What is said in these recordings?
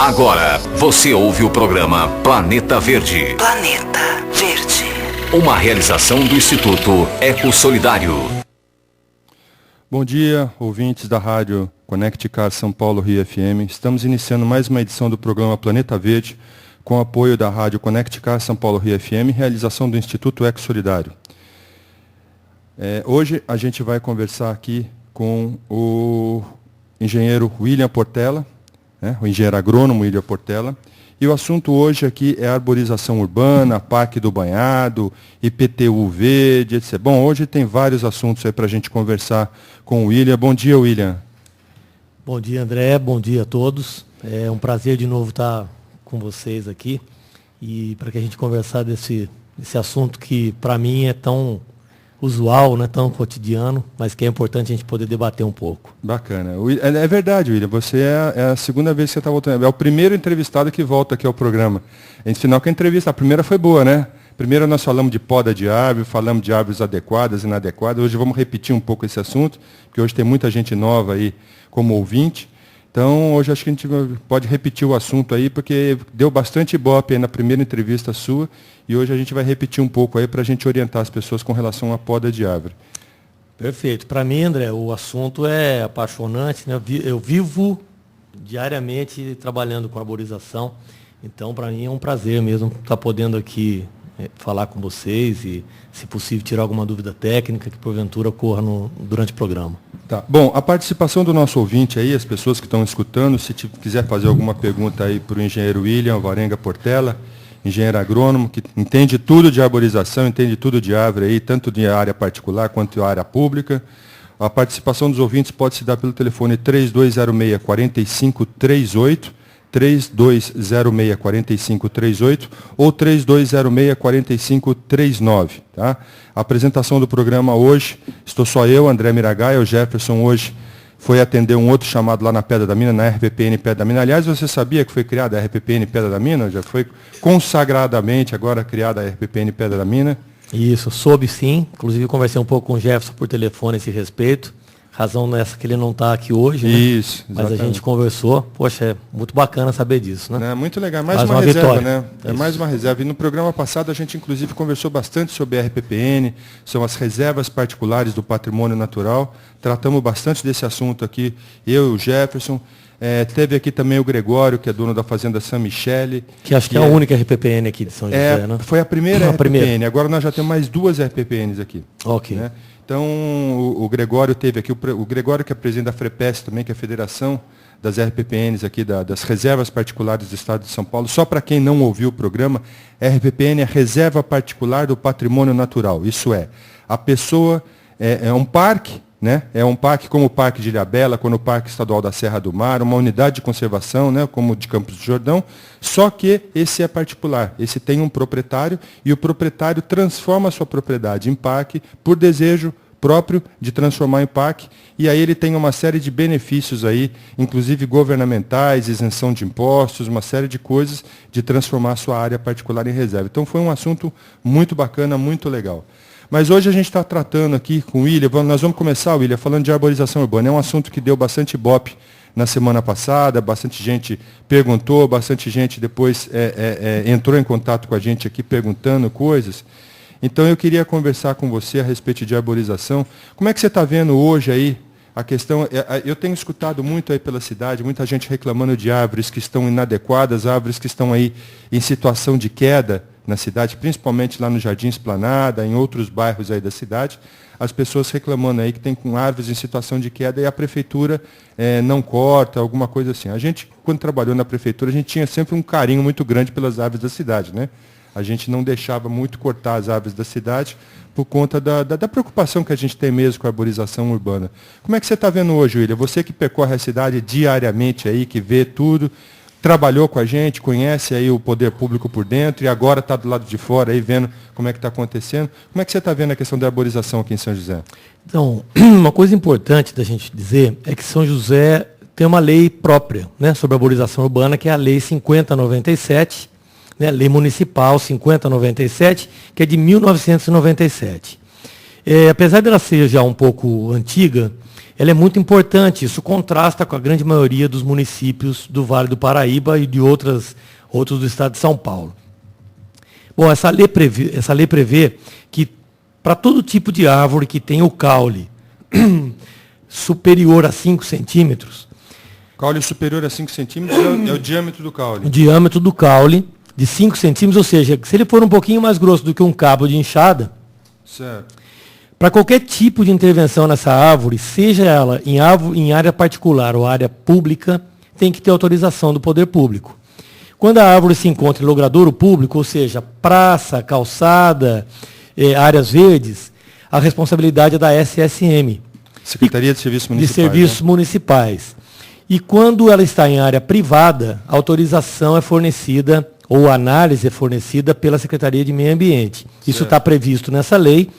Agora você ouve o programa Planeta Verde. Planeta Verde. Uma realização do Instituto Eco Solidário. Bom dia, ouvintes da rádio Conect Car São Paulo Rio FM. Estamos iniciando mais uma edição do programa Planeta Verde, com apoio da rádio Conect Car São Paulo Rio FM, realização do Instituto Eco Solidário. Hoje a gente vai conversar aqui com o engenheiro William Portela, o engenheiro agrônomo William Portela, e o assunto hoje aqui é arborização urbana, Parque do Banhado, IPTU verde, etc. Bom, hoje tem vários assuntos aí para a gente conversar com o William. Bom dia, William. Bom dia, André. Bom dia a todos. É um prazer de novo estar com vocês aqui e para que a gente conversar desse assunto que para mim é tão usual, né, tão cotidiano, mas que é importante a gente poder debater um pouco. Bacana. É verdade, William, você é a segunda vez que você está voltando. É o primeiro entrevistado que volta aqui ao programa. Sinal que a entrevista, a primeira foi boa, né? Primeiro nós falamos de poda de árvore, falamos de árvores adequadas e inadequadas. Hoje vamos repetir um pouco esse assunto, porque hoje tem muita gente nova aí como ouvinte. Então, hoje acho que a gente pode repetir o assunto aí, porque deu bastante ibope aí na primeira entrevista sua, e hoje a gente vai repetir um pouco aí para a gente orientar as pessoas com relação à poda de árvore. Perfeito. Para mim, André, o assunto é apaixonante, né? Eu vivo diariamente trabalhando com arborização, então para mim é um prazer mesmo estar podendo aqui falar com vocês e, se possível, tirar alguma dúvida técnica que porventura ocorra durante o programa. Tá. Bom, a participação do nosso ouvinte aí, as pessoas que estão escutando, se quiser fazer alguma pergunta aí para o engenheiro William Varenga Portela, engenheiro agrônomo, que entende tudo de arborização, entende tudo de árvore aí, tanto de área particular quanto de área pública. A participação dos ouvintes pode se dar pelo telefone 3206-4538, 3206-4538 ou 3206-4539. Tá? A apresentação do programa hoje, estou só eu, André Miragaia, o Jefferson hoje foi atender um outro chamado lá na Pedra da Mina, na RPPN Pedra da Mina. Aliás, você sabia que foi criada a RPPN Pedra da Mina? Já foi consagradamente agora criada a RPPN Pedra da Mina? Isso, soube sim. Inclusive, conversei um pouco com o Jefferson por telefone a esse respeito. Razão nessa que ele não está aqui hoje, né? Isso, mas a gente conversou. Poxa, é muito bacana saber disso, né? É muito legal. Mais uma reserva, né? É mais uma reserva. E no programa passado a gente, inclusive, conversou bastante sobre a RPPN, são as reservas particulares do patrimônio natural. Tratamos bastante desse assunto aqui, eu e o Jefferson. Teve aqui também o Gregório, que é dono da Fazenda San Michele. Que acho que é a única RPPN aqui de São José, né? Foi a primeira RPPN. Agora nós já temos mais 2 RPPNs aqui. Ok. Né? Então, o Gregório teve aqui, o Gregório que é presidente da FREPES também, que é a Federação das RPPNs aqui, das Reservas Particulares do Estado de São Paulo. Só para quem não ouviu o programa, RPPN é Reserva Particular do Patrimônio Natural. Isso é, a pessoa é um parque, né? É um parque como o Parque de Ilhabela, como o Parque Estadual da Serra do Mar, uma unidade de conservação, né? Como o de Campos do Jordão, só que esse é particular. Esse tem um proprietário e o proprietário transforma a sua propriedade em parque por desejo próprio de transformar em parque, e aí ele tem uma série de benefícios aí, inclusive governamentais, isenção de impostos, uma série de coisas de transformar a sua área particular em reserva. Então foi um assunto muito bacana, muito legal. Mas hoje a gente está tratando aqui com o William, nós vamos começar, William, falando de arborização urbana. É um assunto que deu bastante ibope na semana passada, bastante gente perguntou, bastante gente depois entrou em contato com a gente aqui perguntando coisas. Então eu queria conversar com você a respeito de arborização. Como é que você está vendo hoje aí a questão? Eu tenho escutado muito aí pela cidade, muita gente reclamando de árvores que estão inadequadas, árvores que estão aí em situação de queda na cidade, principalmente lá no Jardim Esplanada, em outros bairros aí da cidade, as pessoas reclamando aí que tem com árvores em situação de queda e a prefeitura não corta, alguma coisa assim. A gente, quando trabalhou na prefeitura, a gente tinha sempre um carinho muito grande pelas árvores da cidade, né? A gente não deixava muito cortar as árvores da cidade por conta da preocupação que a gente tem mesmo com a arborização urbana. Como é que você está vendo hoje, William? Você que percorre a cidade diariamente aí, que vê tudo, trabalhou com a gente, conhece aí o poder público por dentro e agora está do lado de fora aí vendo como é que está acontecendo. Como é que você está vendo a questão da arborização aqui em São José? Então, uma coisa importante da gente dizer é que São José tem uma lei própria, né, sobre a arborização urbana, que é a Lei 5097, né, Lei Municipal 5097, que é de 1997. Apesar dela ser já um pouco antiga, ela é muito importante. Isso contrasta com a grande maioria dos municípios do Vale do Paraíba e de outros do estado de São Paulo. Bom, essa lei prevê que para todo tipo de árvore que tem o caule superior a 5 centímetros. Caule superior a 5 centímetros é o diâmetro do caule. O diâmetro do caule de 5 centímetros, ou seja, se ele for um pouquinho mais grosso do que um cabo de enxada, certo. Para qualquer tipo de intervenção nessa árvore, seja ela em área particular ou área pública, tem que ter autorização do poder público. Quando a árvore se encontra em logradouro público, ou seja, praça, calçada, áreas verdes, a responsabilidade é da SSM. Secretaria de Serviços Municipais. De Serviços Municipais. E quando ela está em área privada, a autorização é fornecida, ou a análise é fornecida pela Secretaria de Meio Ambiente. Isso está previsto nessa lei.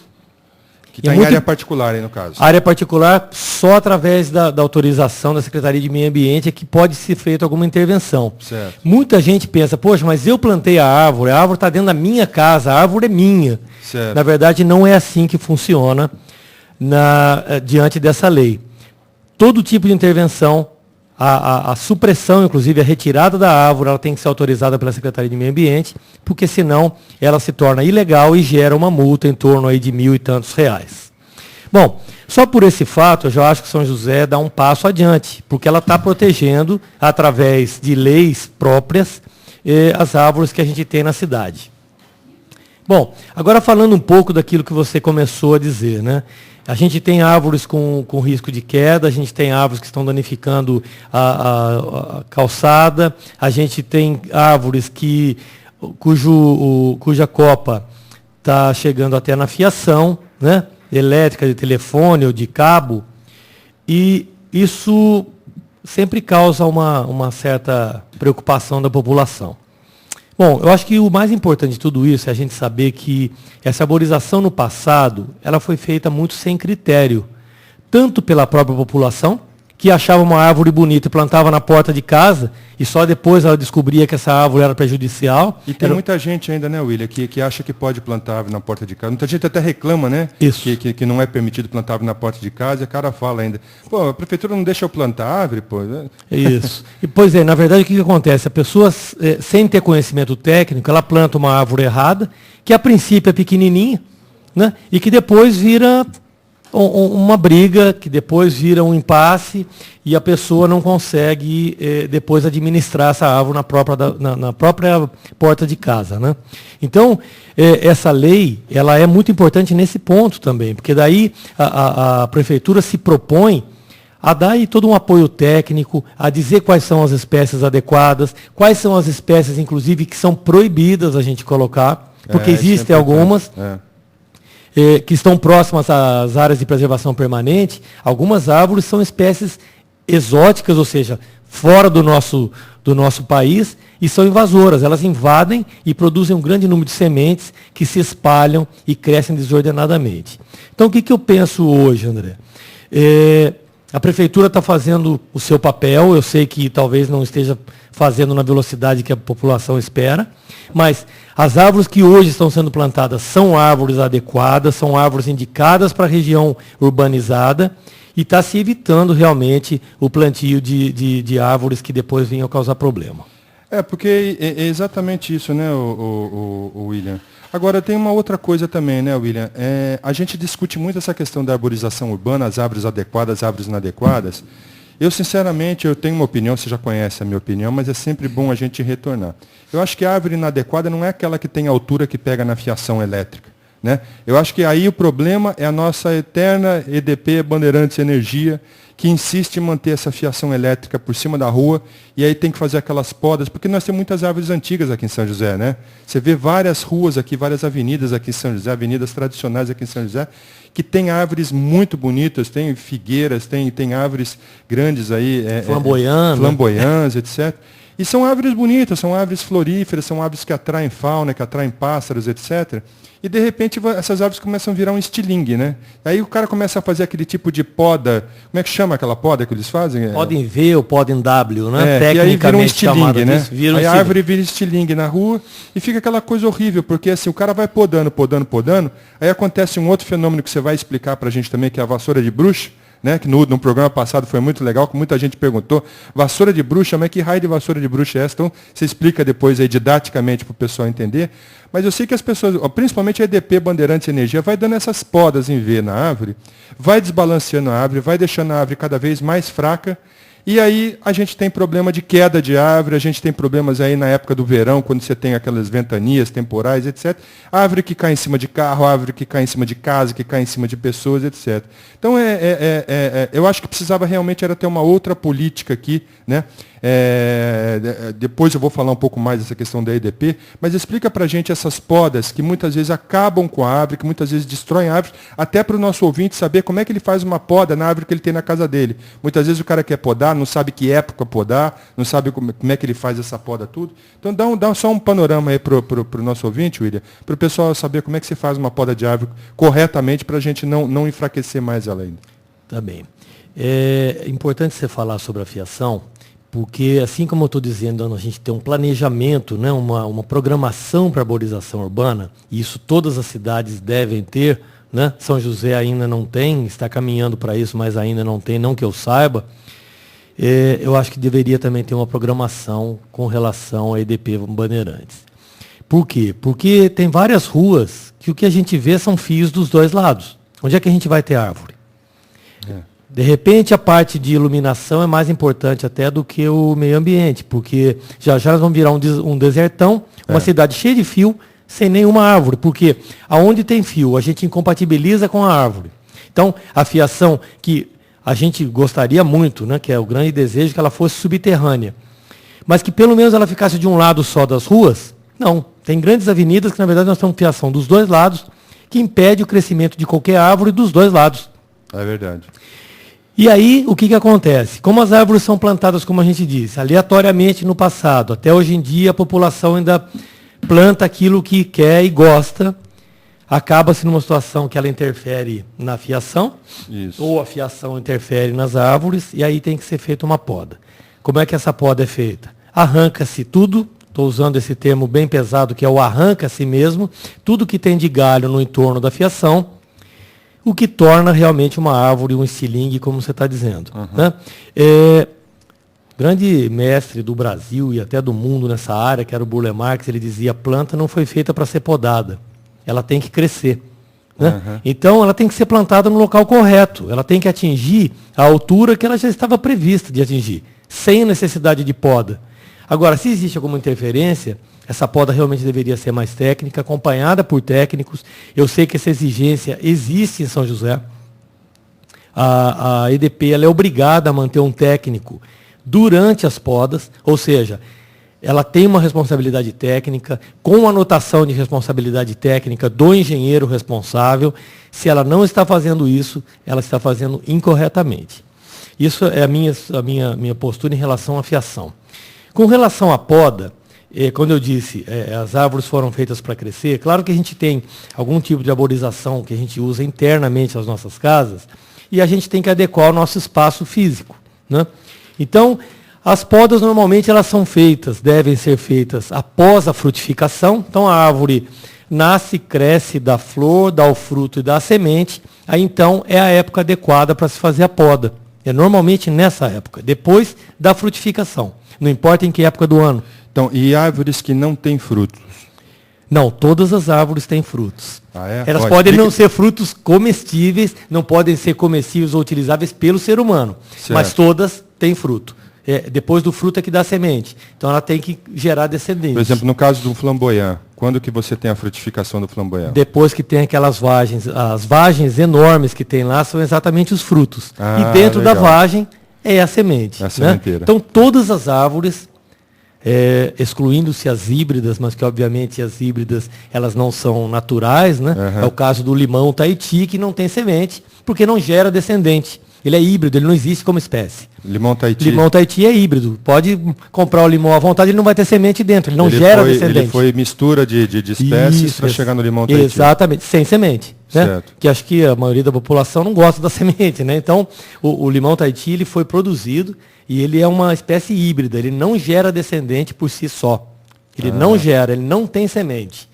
Que está em área particular, aí, no caso. Área particular, só através da autorização da Secretaria de Meio Ambiente é que pode ser feita alguma intervenção. Certo. Muita gente pensa, poxa, mas eu plantei a árvore está dentro da minha casa, a árvore é minha. Certo. Na verdade, não é assim que funciona diante dessa lei. Todo tipo de intervenção, a supressão, inclusive a retirada da árvore, ela tem que ser autorizada pela Secretaria de Meio Ambiente, porque senão ela se torna ilegal e gera uma multa em torno aí de R$ 1.000 e tantos. Bom, só por esse fato, eu já acho que São José dá um passo adiante, porque ela está protegendo, através de leis próprias, as árvores que a gente tem na cidade. Bom, agora falando um pouco daquilo que você começou a dizer, né? A gente tem árvores com risco de queda, a gente tem árvores que estão danificando a calçada, a gente tem árvores cuja copa está chegando até na fiação, né? Elétrica, de telefone ou de cabo, e isso sempre causa uma certa preocupação da população. Bom, eu acho que o mais importante de tudo isso é a gente saber que essa arborização no passado, ela foi feita muito sem critério, tanto pela própria população, que achava uma árvore bonita e plantava na porta de casa, e só depois ela descobria que essa árvore era prejudicial. E tem muita gente ainda, né, William, que acha que pode plantar árvore na porta de casa. Muita gente até reclama, né? Isso. Que não é permitido plantar árvore na porta de casa, e o cara fala ainda, pô, a prefeitura não deixa eu plantar árvore, pô. Isso. E, pois é, na verdade, o que acontece? A pessoa, sem ter conhecimento técnico, ela planta uma árvore errada, que a princípio é pequenininha, né? E que depois vira uma briga, que depois vira um impasse e a pessoa não consegue depois administrar essa árvore na própria porta de casa, né? Então, essa lei ela é muito importante nesse ponto também, porque daí a prefeitura se propõe a dar aí todo um apoio técnico, a dizer quais são as espécies adequadas, quais são as espécies, inclusive, que são proibidas a gente colocar, porque existem algumas que estão próximas às áreas de preservação permanente. Algumas árvores são espécies exóticas, ou seja, fora do nosso país, e são invasoras. Elas invadem e produzem um grande número de sementes que se espalham e crescem desordenadamente. Então, o que eu penso hoje, André? A prefeitura está fazendo o seu papel, eu sei que talvez não esteja fazendo na velocidade que a população espera, mas as árvores que hoje estão sendo plantadas são árvores adequadas, são árvores indicadas para a região urbanizada, e está se evitando realmente o plantio de árvores que depois venham causar problema. Porque é exatamente isso, né, o William? Agora, tem uma outra coisa também, né, William? A gente discute muito essa questão da arborização urbana, as árvores adequadas, as árvores inadequadas. Eu, sinceramente, eu tenho uma opinião, você já conhece a minha opinião, mas é sempre bom a gente retornar. Eu acho que a árvore inadequada não é aquela que tem altura que pega na fiação elétrica, né? Eu acho que aí o problema é a nossa eterna EDP, Bandeirantes Energia, que insiste em manter essa fiação elétrica por cima da rua, e aí tem que fazer aquelas podas, porque nós temos muitas árvores antigas aqui em São José, né? Você vê várias ruas aqui, várias avenidas aqui em São José, avenidas tradicionais aqui em São José, que tem árvores muito bonitas, tem figueiras, tem árvores grandes aí, flamboyantes, etc. E são árvores bonitas, são árvores floríferas, são árvores que atraem fauna, que atraem pássaros, etc. E, de repente, essas árvores começam a virar um estilingue, né? Aí o cara começa a fazer aquele tipo de poda, como é que chama aquela poda que eles fazem? Poda em V ou poda em W, né? E aí vira um estilingue, né? Aí a árvore vira estilingue na rua e fica aquela coisa horrível, porque assim, o cara vai podando, aí acontece um outro fenômeno que você vai explicar pra gente também, que é a vassoura de bruxa, né, que no programa passado foi muito legal, que muita gente perguntou, vassoura de bruxa, mas que raio de vassoura de bruxa é essa? Então, você explica depois aí didaticamente para o pessoal entender. Mas eu sei que as pessoas, principalmente a EDP Bandeirantes Energia, vai dando essas podas em V na árvore, vai desbalanceando a árvore, vai deixando a árvore cada vez mais fraca. E aí a gente tem problema de queda de árvore, a gente tem problemas aí na época do verão, quando você tem aquelas ventanias temporais, etc. Árvore que cai em cima de carro, árvore que cai em cima de casa, que cai em cima de pessoas, etc. Então, eu acho que precisava realmente era ter uma outra política aqui, né? Depois eu vou falar um pouco mais dessa questão da EDP, mas explica para a gente essas podas que muitas vezes acabam com a árvore, que muitas vezes destroem a árvore, até para o nosso ouvinte saber como é que ele faz uma poda na árvore que ele tem na casa dele. Muitas vezes o cara quer podar, não sabe que época podar, não sabe como é que ele faz essa poda tudo. Então dá só um panorama aí para o nosso ouvinte, William, para o pessoal saber como é que se faz uma poda de árvore corretamente para a gente não enfraquecer mais ela ainda. Tá bem. É importante você falar sobre a fiação, porque, assim como eu estou dizendo, a gente tem um planejamento, né, uma programação para a arborização urbana, e isso todas as cidades devem ter, né? São José ainda não tem, está caminhando para isso, mas ainda não tem, não que eu saiba. Eu acho que deveria também ter uma programação com relação à EDP Bandeirantes. Por quê? Porque tem várias ruas que o que a gente vê são fios dos dois lados. Onde é que a gente vai ter árvore? De repente, a parte de iluminação é mais importante até do que o meio ambiente, porque já nós vamos virar um desertão, uma cidade cheia de fio, sem nenhuma árvore, porque aonde tem fio, a gente incompatibiliza com a árvore. Então, a fiação que a gente gostaria muito, né, que é o grande desejo, que ela fosse subterrânea, mas que pelo menos ela ficasse de um lado só das ruas. Não, tem grandes avenidas que na verdade nós temos fiação dos dois lados, que impede o crescimento de qualquer árvore dos dois lados. É verdade. E aí, o que acontece? Como as árvores são plantadas, como a gente disse, aleatoriamente no passado, até hoje em dia a população ainda planta aquilo que quer e gosta, acaba-se numa situação que ela interfere na fiação, ou a fiação interfere nas árvores, e aí tem que ser feita uma poda. Como é que essa poda é feita? Arranca-se tudo, estou usando esse termo bem pesado, que é o arranca-se mesmo, tudo que tem de galho no entorno da fiação, o que torna realmente uma árvore, um estilingue, como você está dizendo. Né? Grande mestre do Brasil e até do mundo nessa área, que era o Burle Marx, ele dizia, a planta não foi feita para ser podada, ela tem que crescer. Né? Então, ela tem que ser plantada no local correto, ela tem que atingir a altura que ela já estava prevista de atingir, sem necessidade de poda. Agora, se existe alguma interferência, essa poda realmente deveria ser mais técnica, acompanhada por técnicos. Eu sei que essa exigência existe em São José. A EDP ela é obrigada a manter um técnico durante as podas, ou seja, ela tem uma responsabilidade técnica, com anotação de responsabilidade técnica do engenheiro responsável. Se ela não está fazendo isso, ela está fazendo incorretamente. Isso é a minha postura em relação à fiação. Com relação à poda, quando eu disse, as árvores foram feitas para crescer, claro que a gente tem algum tipo de arborização que a gente usa internamente nas nossas casas, e a gente tem que adequar o nosso espaço físico. Né? Então, as podas normalmente elas são feitas, devem ser feitas após a frutificação. Então, a árvore nasce, cresce, dá flor, dá o fruto e dá a semente, aí então é a época adequada para se fazer a poda. É normalmente nessa época, depois da frutificação. Não importa em que época do ano. Então, e árvores que não têm frutos? Não, todas as árvores têm frutos. Elas Ó, podem não ser frutos comestíveis, não podem ser comestíveis ou utilizáveis pelo ser humano, mas todas têm fruto. Depois do fruto é que dá semente. Então ela tem que gerar descendentes. Por exemplo, no caso do flamboyant, quando que você tem a frutificação do flamboyant? Depois que tem aquelas vagens, as vagens enormes que tem lá são exatamente os frutos. E dentro da vagem é a semente. A sementeira. Então todas as árvores, excluindo-se as híbridas, mas que obviamente as híbridas elas não são naturais, né? É o caso do limão Tahiti, que não tem semente, porque não gera descendente. Ele é híbrido, ele não existe como espécie. Limão Tahiti? Limão Tahiti é híbrido. Pode comprar o limão à vontade, ele não vai ter semente dentro, ele não gera descendente. Ele foi mistura de espécies para chegar no limão Tahiti. Exatamente, sem semente. Né? Que acho que a maioria da população não gosta da semente. Né? Então, o limão Tahiti ele foi produzido e ele é uma espécie híbrida, ele não gera descendente por si só. Ele não gera, ele não tem semente.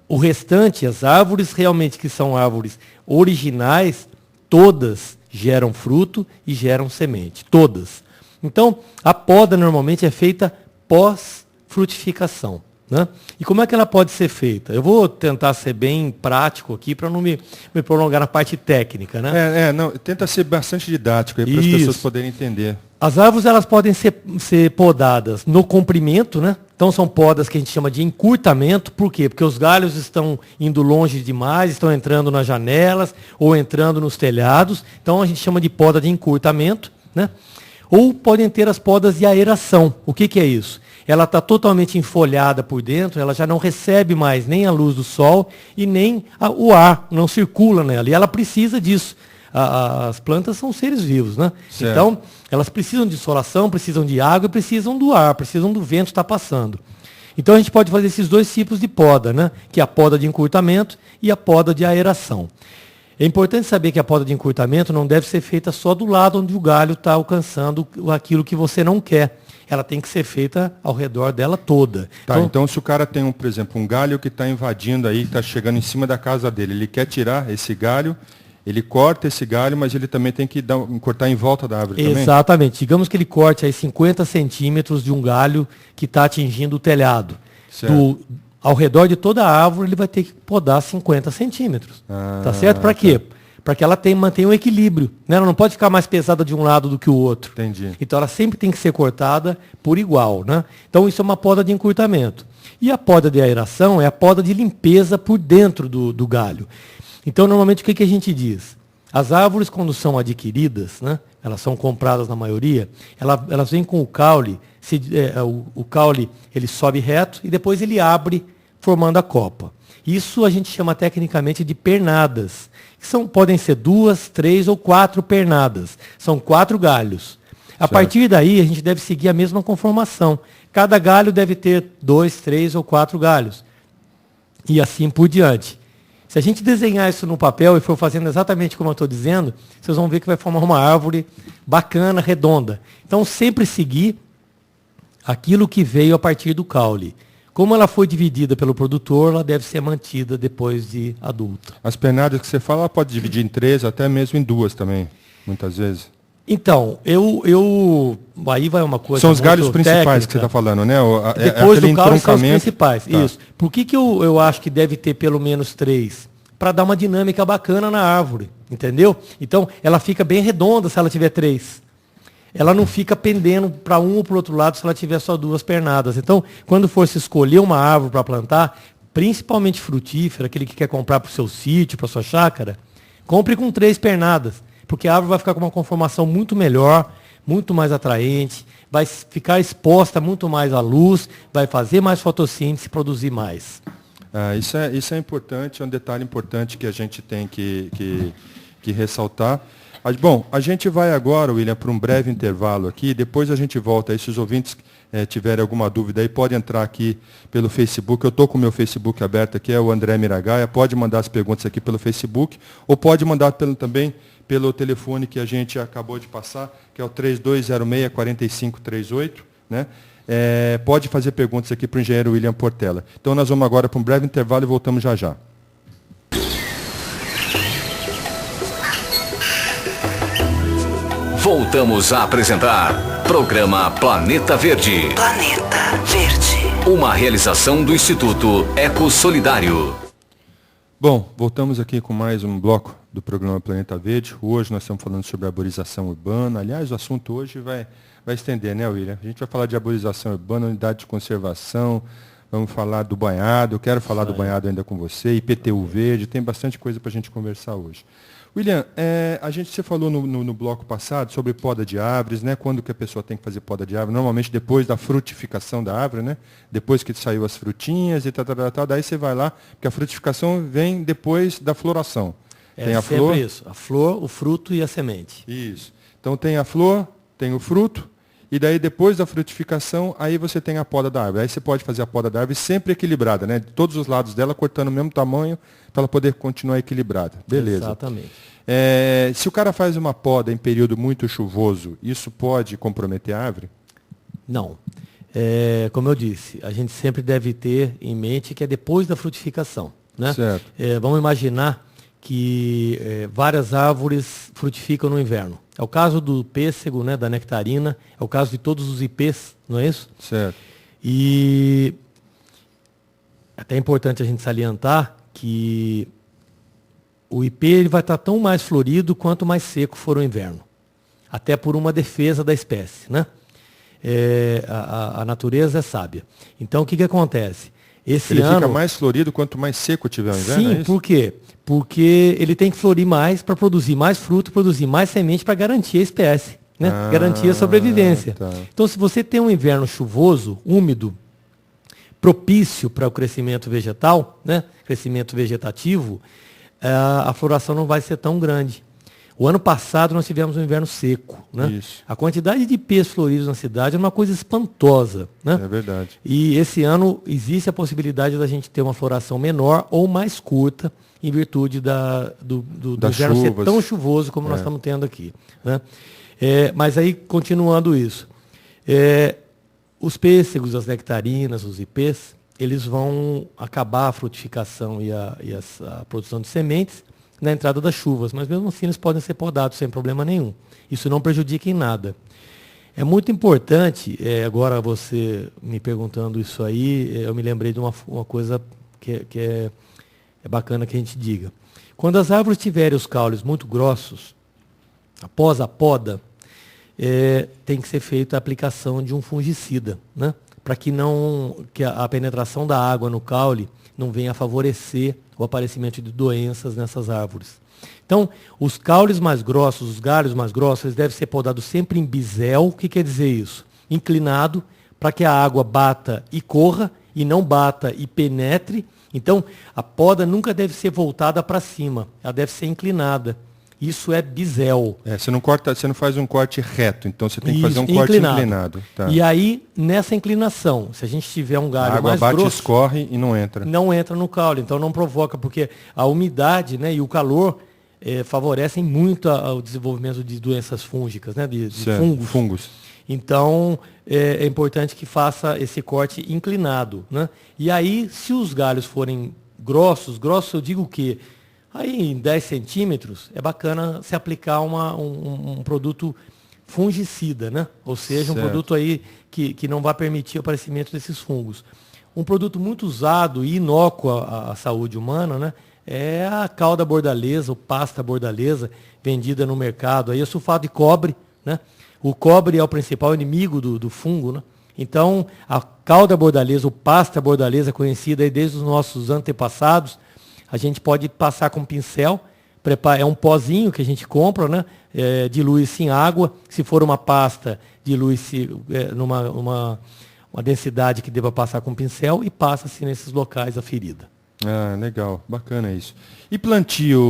O restante, as árvores realmente que são árvores originais, todas geram fruto e geram semente, todas. Então, a poda normalmente é feita pós-frutificação. Né? E como é que ela pode ser feita? Eu vou tentar ser bem prático aqui para não me prolongar na parte técnica. Né? Não, tenta ser bastante didático para as pessoas poderem entender. As árvores elas podem ser podadas no comprimento, né? Então são podas que a gente chama de encurtamento. Por quê? Porque os galhos estão indo longe demais, estão entrando nas janelas ou entrando nos telhados. Então a gente chama de poda de encurtamento. Né? Ou podem ter as podas de aeração. O que é isso? Ela está totalmente enfolhada por dentro, ela já não recebe mais nem a luz do sol e nem o ar, não circula nela. E ela precisa disso. As plantas são seres vivos, né? Certo. Então, elas precisam de insolação, precisam de água e precisam do ar, precisam do vento estar passando. Então, a gente pode fazer esses dois tipos de poda, né? Que é a poda de encurtamento e a poda de aeração. É importante saber que a poda de encurtamento não deve ser feita só do lado onde o galho está alcançando aquilo que você não quer. Ela tem que ser feita ao redor dela toda. Tá, então se o cara tem, por exemplo, um galho que está invadindo aí, está chegando em cima da casa dele, ele quer tirar esse galho, ele corta esse galho, mas ele também tem que cortar em volta da árvore também? Exatamente. Digamos que ele corte aí 50 centímetros de um galho que está atingindo o telhado. Ao redor de toda a árvore, ele vai ter que podar 50 centímetros. Tá certo? Para quê? Para que ela mantenha um equilíbrio. Né? Ela não pode ficar mais pesada de um lado do que o outro. Entendi. Então ela sempre tem que ser cortada por igual. Né? Então isso é uma poda de encurtamento. E a poda de aeração é a poda de limpeza por dentro do galho. Então normalmente o que a gente diz? As árvores quando são adquiridas, né? Elas são compradas na maioria, elas vêm com o caule, o caule ele sobe reto e depois ele abre formando a copa. Isso a gente chama tecnicamente de pernadas. Podem ser 2, 3 ou 4 pernadas. São 4 galhos. A partir daí, a gente deve seguir a mesma conformação. Cada galho deve ter 2, 3 ou 4 galhos. E assim por diante. Se a gente desenhar isso no papel e for fazendo exatamente como eu estou dizendo, vocês vão ver que vai formar uma árvore bacana, redonda. Então, sempre seguir aquilo que veio a partir do caule. Como ela foi dividida pelo produtor, ela deve ser mantida depois de adulta. As pernadas que você fala, ela pode dividir em 3, até mesmo em 2 também, muitas vezes. Então, aí vai uma coisa. São os galhos principais técnica. que você está falando, né? Depois do caule são os principais. Tá. Isso. Por que eu acho que deve ter pelo menos 3? Para dar uma dinâmica bacana na árvore, entendeu? Então, ela fica bem redonda se ela tiver 3. Ela não fica pendendo para um ou para o outro lado se ela tiver só 2 pernadas. Então, quando for se escolher uma árvore para plantar, principalmente frutífera, aquele que quer comprar para o seu sítio, para a sua chácara, compre com 3 pernadas, porque a árvore vai ficar com uma conformação muito melhor, muito mais atraente, vai ficar exposta muito mais à luz, vai fazer mais fotossíntese e produzir mais. Isso é importante, é um detalhe importante que a gente tem que ressaltar. Bom, a gente vai agora, William, para um breve intervalo aqui, depois a gente volta aí, se os ouvintes tiverem alguma dúvida aí, pode entrar aqui pelo Facebook, eu estou com o meu Facebook aberto aqui, é o André Miragaia, pode mandar as perguntas aqui pelo Facebook, ou pode mandar também pelo telefone que a gente acabou de passar, que é o 3206-4538, né? Pode fazer perguntas aqui para o engenheiro William Portela. Então nós vamos agora para um breve intervalo e voltamos já já. Voltamos a apresentar programa Planeta Verde. Planeta Verde. Uma realização do Instituto Eco Solidário. Bom, voltamos aqui com mais um bloco do programa Planeta Verde. Hoje nós estamos falando sobre arborização urbana. Aliás, o assunto hoje vai estender, né, William? A gente vai falar de arborização urbana, unidade de conservação, vamos falar do banhado. Eu quero falar do banhado ainda com você, IPTU verde, tem bastante coisa para a gente conversar hoje. William, você falou no bloco passado sobre poda de árvores, né? Quando que a pessoa tem que fazer poda de árvore? Normalmente depois da frutificação da árvore, né? Depois que saiu as frutinhas e tal, daí você vai lá, porque a frutificação vem depois da floração. Tem a flor. Isso, a flor, o fruto e a semente. Isso. Então tem a flor, tem o fruto, e daí depois da frutificação, aí você tem a poda da árvore. Aí você pode fazer a poda da árvore sempre equilibrada, né? De todos os lados dela, cortando o mesmo tamanho, para ela poder continuar equilibrada. Beleza. Exatamente. Se o cara faz uma poda em período muito chuvoso, isso pode comprometer a árvore? Não. Como eu disse, a gente sempre deve ter em mente que é depois da frutificação. Né? Certo. Vamos imaginar que várias árvores frutificam no inverno. É o caso do pêssego, né, da nectarina, é o caso de todos os ipês, não é isso? Certo. E até é importante a gente salientar que o ipê ele vai estar tão mais florido quanto mais seco for o inverno. Até por uma defesa da espécie, né? A natureza é sábia. Então, o que acontece? Ele fica mais florido quanto mais seco tiver o inverno, sim, é isso? por quê? Porque ele tem que florir mais para produzir mais fruto, produzir mais semente para garantir a espécie, né? Garantir a sobrevivência. Tá. Então, se você tem um inverno chuvoso, úmido, propício para o crescimento vegetal, né? Crescimento vegetativo, a floração não vai ser tão grande. O ano passado nós tivemos um inverno seco, né? Isso. A quantidade de ipês floridos na cidade é uma coisa espantosa, né? É verdade. E esse ano existe a possibilidade da gente ter uma floração menor ou mais curta, em virtude do inverno ser tão chuvoso como nós estamos tendo aqui, né? Mas aí, continuando isso, os pêssegos, as nectarinas, os ipês, eles vão acabar a frutificação e a produção de sementes na entrada das chuvas, mas mesmo assim eles podem ser podados sem problema nenhum. Isso não prejudica em nada. É muito importante, agora você me perguntando isso aí, eu me lembrei de uma coisa que é bacana que a gente diga. Quando as árvores tiverem os caules muito grossos, após a poda, tem que ser feita a aplicação de um fungicida, né? Para que a penetração da água no caule não venha a favorecer o aparecimento de doenças nessas árvores. Então, os caules mais grossos, os galhos mais grossos, eles devem ser podados sempre em bisel. O que quer dizer isso? Inclinado, para que a água bata e corra, e não bata e penetre. Então, a poda nunca deve ser voltada para cima, ela deve ser inclinada. Isso é bisel. Você não faz um corte reto, então você tem que fazer um corte inclinado. Tá. E aí, nessa inclinação, se a gente tiver um galho mais grosso... A água bate, escorre e não entra. Não entra no caule, então não provoca, porque a umidade, né, e o calor favorecem muito o desenvolvimento de doenças fúngicas, né, de fungos. Então, é importante que faça esse corte inclinado, né? E aí, se os galhos forem grossos eu digo o quê? Aí, em 10 centímetros, é bacana se aplicar um produto fungicida, né? Ou seja, um produto aí que não vai permitir o aparecimento desses fungos. Um produto muito usado e inócuo à saúde humana, né? É a calda bordaleza, ou pasta bordaleza, vendida no mercado. Aí é sulfato de cobre, né? O cobre é o principal inimigo do fungo, né? Então, a calda bordaleza, ou pasta bordaleza, conhecida aí desde os nossos antepassados, a gente pode passar com pincel, é um pozinho que a gente compra, né? Dilui-se em água. Se for uma pasta, dilui-se numa densidade que deva passar com pincel e passa-se nesses locais a ferida. Ah, legal, bacana isso. E plantio,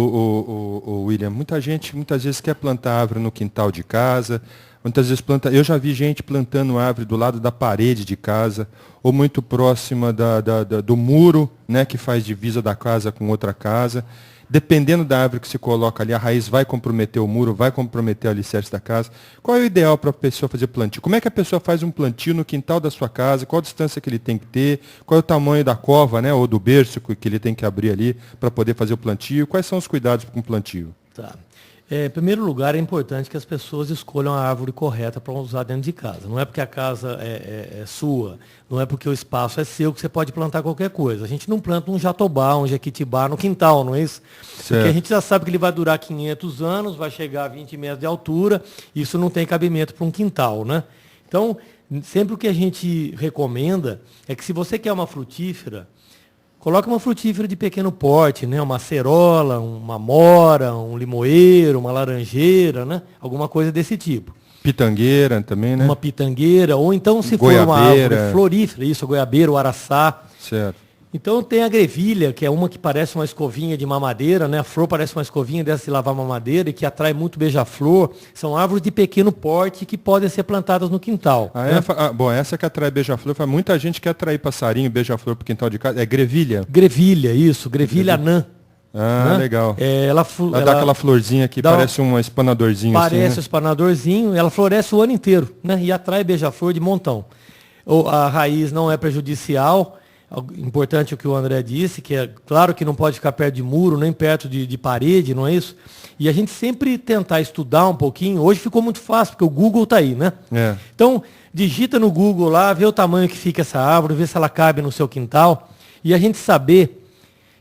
William? Muita gente, muitas vezes quer plantar árvore no quintal de casa, muitas vezes eu já vi gente plantando árvore do lado da parede de casa, ou muito próxima do muro, né, que faz divisa da casa com outra casa. Dependendo da árvore que se coloca ali, a raiz vai comprometer o muro, vai comprometer o alicerce da casa. Qual é o ideal para a pessoa fazer plantio? Como é que a pessoa faz um plantio no quintal da sua casa? Qual a distância que ele tem que ter? Qual é o tamanho da cova, né, ou do berço que ele tem que abrir ali para poder fazer o plantio? Quais são os cuidados com o plantio? Tá. Em primeiro lugar, é importante que as pessoas escolham a árvore correta para usar dentro de casa. Não é porque a casa é sua, não é porque o espaço é seu que você pode plantar qualquer coisa. A gente não planta um jatobá, um jequitibá no quintal, não é isso? Certo. Porque a gente já sabe que ele vai durar 500 anos, vai chegar a 20 metros de altura, isso não tem cabimento para um quintal, né? Então, sempre o que a gente recomenda é que se você quer uma frutífera, coloque uma frutífera de pequeno porte, né? Uma acerola, uma amora, um limoeiro, uma laranjeira, né? Alguma coisa desse tipo. Pitangueira também, né? Uma pitangueira, ou então se goiabeira. For uma árvore florífera, isso, a goiabeira, o araçá. Certo. Então tem a grevilha, que é uma que parece uma escovinha de mamadeira, né? A flor parece uma escovinha dessa de lavar mamadeira e que atrai muito beija-flor. São árvores de pequeno porte que podem ser plantadas no quintal. Né? Bom, essa que atrai beija-flor, muita gente quer atrair passarinho, beija-flor para o quintal de casa. É grevilha? Grevilha, isso, grevilha anã. Ah, né? Legal. Ela dá aquela florzinha que parece um espanadorzinho. Parece assim, né? um espanadorzinho, ela floresce o ano inteiro, né? E atrai beija-flor de montão. A raiz não é prejudicial. Importante o que o André disse, que é claro que não pode ficar perto de muro, nem perto de parede, não é isso? E a gente sempre tentar estudar um pouquinho. Hoje ficou muito fácil, porque o Google está aí, né? Então, digita no Google lá, vê o tamanho que fica essa árvore, vê se ela cabe no seu quintal. E a gente saber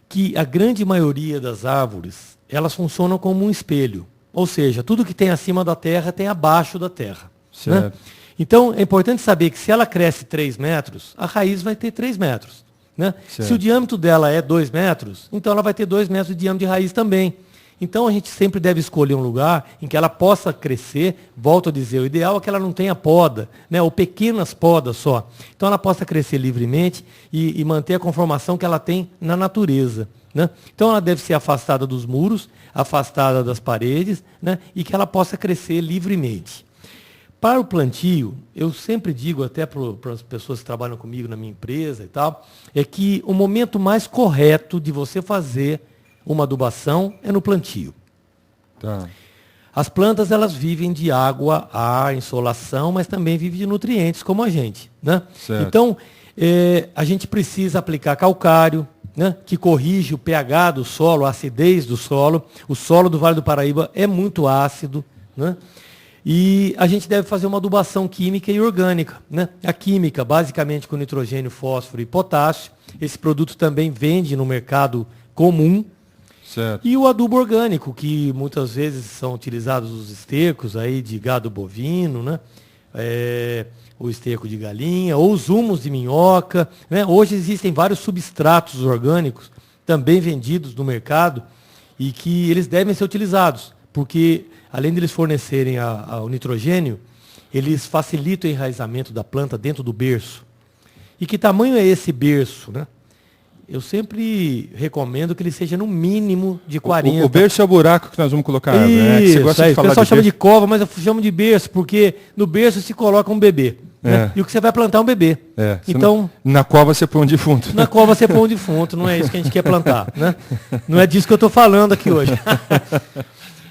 que a grande maioria das árvores, elas funcionam como um espelho. Ou seja, tudo que tem acima da terra tem abaixo da terra. Né? Então, é importante saber que se ela cresce 3 metros, a raiz vai ter 3 metros. Né? Se o diâmetro dela é 2 metros, então ela vai ter 2 metros de diâmetro de raiz também. Então, a gente sempre deve escolher um lugar em que ela possa crescer. Volto a dizer, o ideal é que ela não tenha poda, né? Ou pequenas podas só. Então, ela possa crescer livremente e manter a conformação que ela tem na natureza. Né? Então, ela deve ser afastada dos muros, afastada das paredes, né? E que ela possa crescer livremente. Para o plantio, eu sempre digo, até para as pessoas que trabalham comigo na minha empresa e tal, é que o momento mais correto de você fazer uma adubação é no plantio. Tá. As plantas, elas vivem de água, ar, insolação, mas também vivem de nutrientes, como a gente. Né? Então, a gente precisa aplicar calcário, né, que corrige o pH do solo, a acidez do solo. O solo do Vale do Paraíba é muito ácido. Né? E a gente deve fazer uma adubação química e orgânica. Né? A química, basicamente com nitrogênio, fósforo e potássio. Esse produto também vende no mercado comum. Certo. E o adubo orgânico, que muitas vezes são utilizados os estercos aí de gado bovino, né? O esterco de galinha, ou os humos de minhoca. Né? Hoje existem vários substratos orgânicos também vendidos no mercado e que eles devem ser utilizados, porque além de eles fornecerem o nitrogênio, eles facilitam o enraizamento da planta dentro do berço. E que tamanho é esse berço, né? Eu sempre recomendo que ele seja no mínimo de 40. O berço é o buraco que nós vamos colocar. Isso, né? Que você gosta de falar o pessoal chama berço. de cova, mas eu chamo de berço, porque no berço se coloca um bebê. Né? E o que você vai plantar é um bebê. Então, na cova você põe um defunto. Na cova você põe um defunto, não é isso que a gente quer plantar. Né? Não é disso que eu estou falando aqui hoje.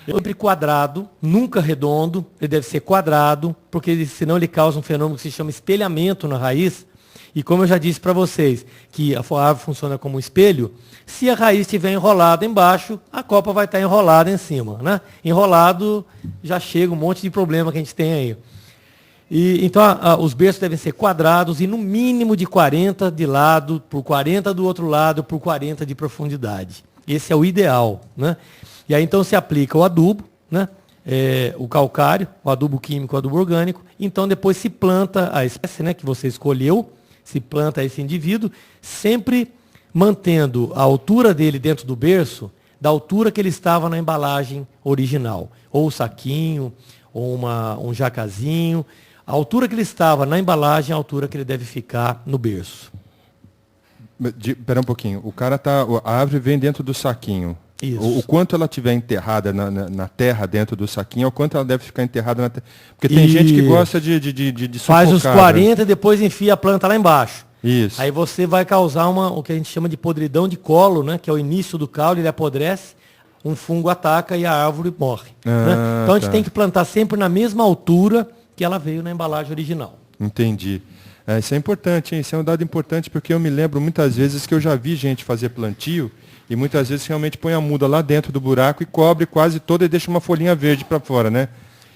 Sempre quadrado, nunca redondo, ele deve ser quadrado, porque senão ele causa um fenômeno que se chama espelhamento na raiz. E como eu já disse para vocês, que a árvore funciona como um espelho, se a raiz estiver enrolada embaixo, a copa vai estar enrolada em cima. Né? Enrolado, já chega um monte de problema que a gente tem aí. Então, os berços devem ser quadrados e no mínimo de 40 de lado, por 40 do outro lado, por 40 de profundidade. Esse é o ideal. Né? E aí, então, se aplica o adubo, né? O calcário, o adubo químico, o adubo orgânico. Então, depois se planta a espécie, né, que você escolheu, se planta esse indivíduo, sempre mantendo a altura dele dentro do berço, da altura que ele estava na embalagem original. Ou o saquinho, ou um jacazinho. A altura que ele estava na embalagem é a altura que ele deve ficar no berço. Espera um pouquinho. A árvore vem dentro do saquinho. Isso. O quanto ela estiver enterrada na terra dentro do saquinho, é o quanto ela deve ficar enterrada na terra. Porque tem gente que gosta de faz os sufocar, 40 e depois enfia a planta lá embaixo. Isso. Aí você vai causar o que a gente chama de podridão de colo, né? Que é o início do caule, ele apodrece, um fungo ataca e a árvore morre. Né? Então a gente tem que plantar sempre na mesma altura que ela veio na embalagem original. Entendi. Isso é importante, hein? Isso é um dado importante, porque eu me lembro muitas vezes que eu já vi gente fazer plantio e muitas vezes realmente põe a muda lá dentro do buraco e cobre quase toda e deixa uma folhinha verde para fora, né?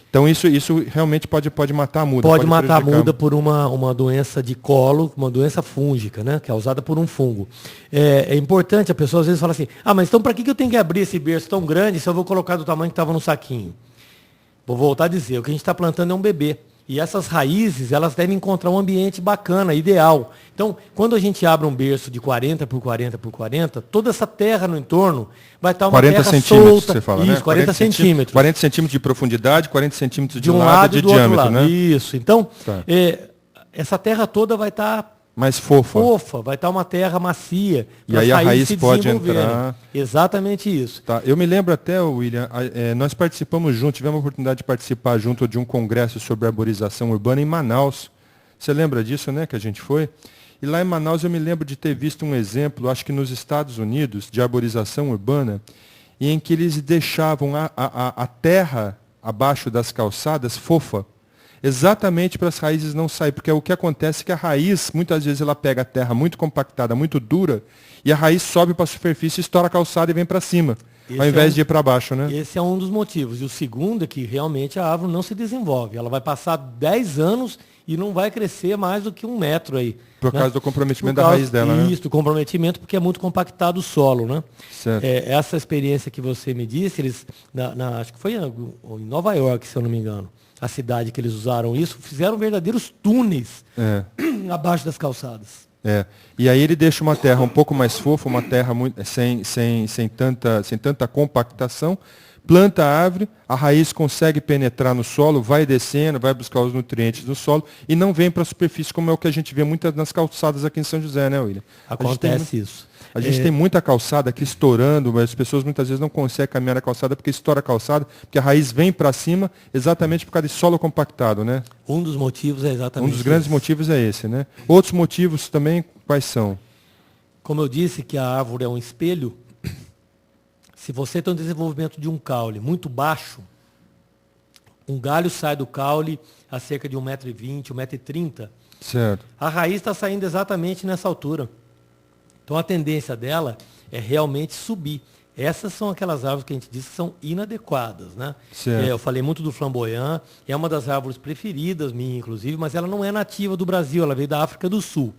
Então isso realmente pode matar a muda. Pode matar a muda por uma doença de colo, uma doença fúngica, né? Causada por um fungo. É importante, a pessoa às vezes fala assim, mas então para que eu tenho que abrir esse berço tão grande se eu vou colocar do tamanho que estava no saquinho? Vou voltar a dizer, o que a gente está plantando é um bebê. E essas raízes, elas devem encontrar um ambiente bacana, ideal. Então, quando a gente abre um berço de 40 por 40 por 40, toda essa terra no entorno vai estar uma terra solta. Você fala, isso, né? 40 centímetros. 40 centímetros de profundidade, 40 centímetros de um lado e de do outro diâmetro, lado. né? Isso. Então, essa terra toda vai estar mais fofa. Vai estar uma terra macia. E aí a raiz pode entrar. Exatamente isso. Tá. Eu me lembro até, William, nós participamos juntos, tivemos a oportunidade de participar junto de um congresso sobre arborização urbana em Manaus. Você lembra disso, né, que a gente foi? E lá em Manaus eu me lembro de ter visto um exemplo, acho que nos Estados Unidos, de arborização urbana, em que eles deixavam a terra abaixo das calçadas fofa. exatamente para as raízes não saírem, porque o que acontece é que a raiz, muitas vezes ela pega a terra muito compactada, muito dura, e a raiz sobe para a superfície, estoura a calçada e vem para cima, ao invés de ir para baixo, né? Esse é um dos motivos. E o segundo é que realmente a árvore não se desenvolve. Ela vai passar 10 anos e não vai crescer mais do que 1 metro aí. Por causa do comprometimento da raiz dela, né? Isso, do comprometimento, porque é muito compactado o solo, né? Certo. Essa experiência que você me disse, eles, acho que foi em Nova York, se eu não me engano, a cidade que eles usaram isso, fizeram verdadeiros túneis abaixo das calçadas. E aí ele deixa uma terra um pouco mais fofa, uma terra muito, sem tanta compactação, planta a árvore, a raiz consegue penetrar no solo, vai descendo, vai buscar os nutrientes do solo e não vem para a superfície, como é o que a gente vê muitas nas calçadas aqui em São José, né, William? Acontece isso. A gente tem muita calçada aqui estourando, mas as pessoas muitas vezes não conseguem caminhar na calçada porque estoura a calçada, porque a raiz vem para cima exatamente por causa de solo compactado, né? Um dos motivos é exatamente Um dos grandes motivos é esse, né? Outros motivos também, quais são? Como eu disse que a árvore é um espelho, se você tem um desenvolvimento de um caule muito baixo, um galho sai do caule a cerca de 1,20 m, 1,30 m. Certo. A raiz está saindo exatamente nessa altura. Então a tendência dela é realmente subir. Essas são aquelas árvores que a gente diz que são inadequadas, né? Eu falei muito do flamboyant, é uma das árvores preferidas minha, inclusive, mas ela não é nativa do Brasil, ela veio da África do Sul.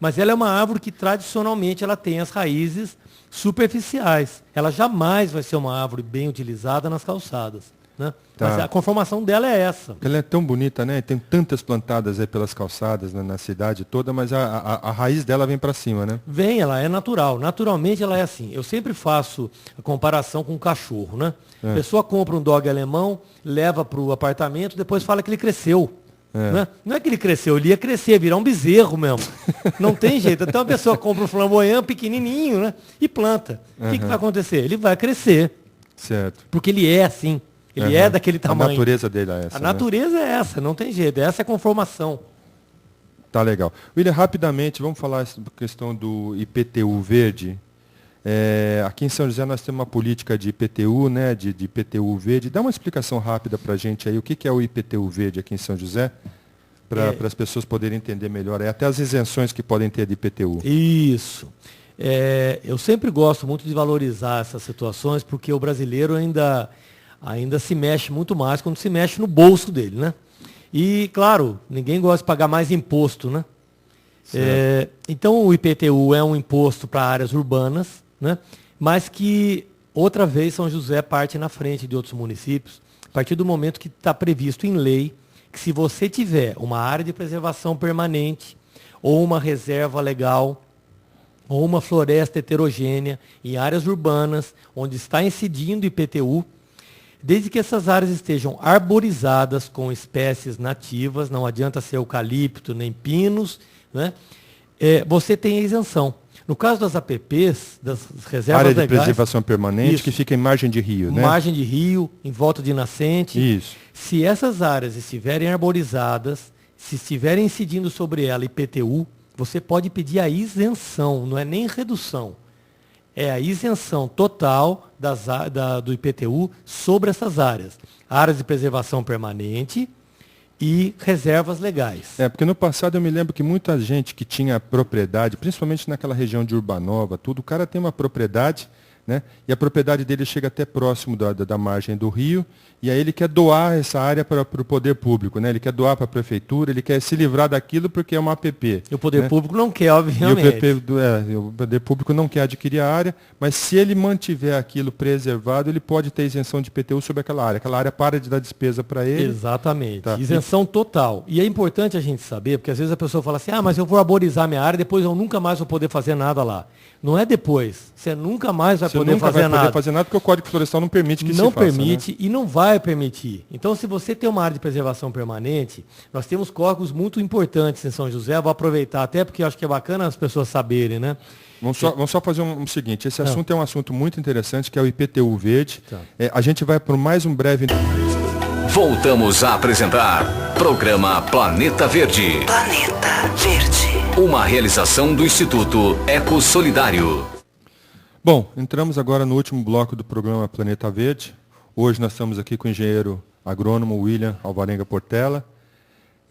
Mas ela é uma árvore que tradicionalmente ela tem as raízes superficiais. Ela jamais vai ser uma árvore bem utilizada nas calçadas, né? Tá. Mas a conformação dela é essa. Ela é tão bonita, né? Tem tantas plantadas aí pelas calçadas, né, na cidade toda, mas a raiz dela vem para cima, né? Vem, ela é natural. Naturalmente ela é assim. Eu sempre faço a comparação com um cachorro, né? A pessoa compra um dog alemão, leva para o apartamento, depois fala que ele cresceu. Né? Não é que ele cresceu, ele ia crescer, virar um bezerro mesmo. Não tem jeito. Então a pessoa compra um flamboyant pequenininho, né? E planta. O que vai acontecer? Ele vai crescer. Certo. Porque ele é assim. Ele é daquele tamanho. A natureza dele é essa. A natureza é essa, não tem jeito. Essa é a conformação. Tá legal. William, rapidamente, vamos falar sobre a questão do IPTU verde. Aqui em São José nós temos uma política de IPTU, né, de IPTU verde. Dá uma explicação rápida para a gente aí, o que é o IPTU verde aqui em São José, para as pessoas poderem entender melhor, até as isenções que podem ter de IPTU. Isso. Eu sempre gosto muito de valorizar essas situações, porque o brasileiro ainda se mexe muito mais quando se mexe no bolso dele, né? E, claro, ninguém gosta de pagar mais imposto, né? Então, o IPTU é um imposto para áreas urbanas, né? Mas que, outra vez, São José parte na frente de outros municípios, a partir do momento que está previsto em lei que se você tiver uma área de preservação permanente, ou uma reserva legal, ou uma floresta heterogênea em áreas urbanas, onde está incidindo IPTU, desde que essas áreas estejam arborizadas com espécies nativas, não adianta ser eucalipto nem pinos, né? Você tem a isenção. No caso das APPs, das reservas legais... Área de preservação permanente, isso, que fica em margem de rio, né? Margem de rio, em volta de nascente. Isso. Se essas áreas estiverem arborizadas, se estiverem incidindo sobre ela IPTU, você pode pedir a isenção, não é nem redução. É a isenção total do IPTU sobre essas áreas. Áreas de preservação permanente e reservas legais. Porque no passado eu me lembro que muita gente que tinha propriedade, principalmente naquela região de Urbanova, tudo, o cara tem uma propriedade, né? E a propriedade dele chega até próximo da margem do rio, e aí ele quer doar essa área para o poder público, né? Ele quer doar para a prefeitura, ele quer se livrar daquilo porque é uma APP. E o poder público não quer, E obviamente. o poder público não quer adquirir a área, mas se ele mantiver aquilo preservado, ele pode ter isenção de IPTU sobre aquela área. Aquela área para de dar despesa para ele. Exatamente. Tá. Isenção total. E é importante a gente saber, porque às vezes a pessoa fala assim, mas eu vou arborizar minha área, depois eu nunca mais vou poder fazer nada lá. Não é depois. Você nunca mais vai poder fazer nada. Poder fazer nada porque o Código Florestal não permite que não se faça. Não permite, né? E não vai permitir. Então, se você tem uma área de preservação permanente, nós temos córregos muito importantes em São José. Vou aproveitar até porque eu acho que é bacana as pessoas saberem, né? Vamos só fazer o seguinte. Esse assunto é um assunto muito interessante, que é o IPTU verde. Tá. A gente vai por mais um breve... Voltamos a apresentar programa Planeta Verde. Planeta Verde. Uma realização do Instituto Eco Solidário. Bom, entramos agora no último bloco do programa Planeta Verde. Hoje nós estamos aqui com o engenheiro agrônomo William Alvarenga Portela.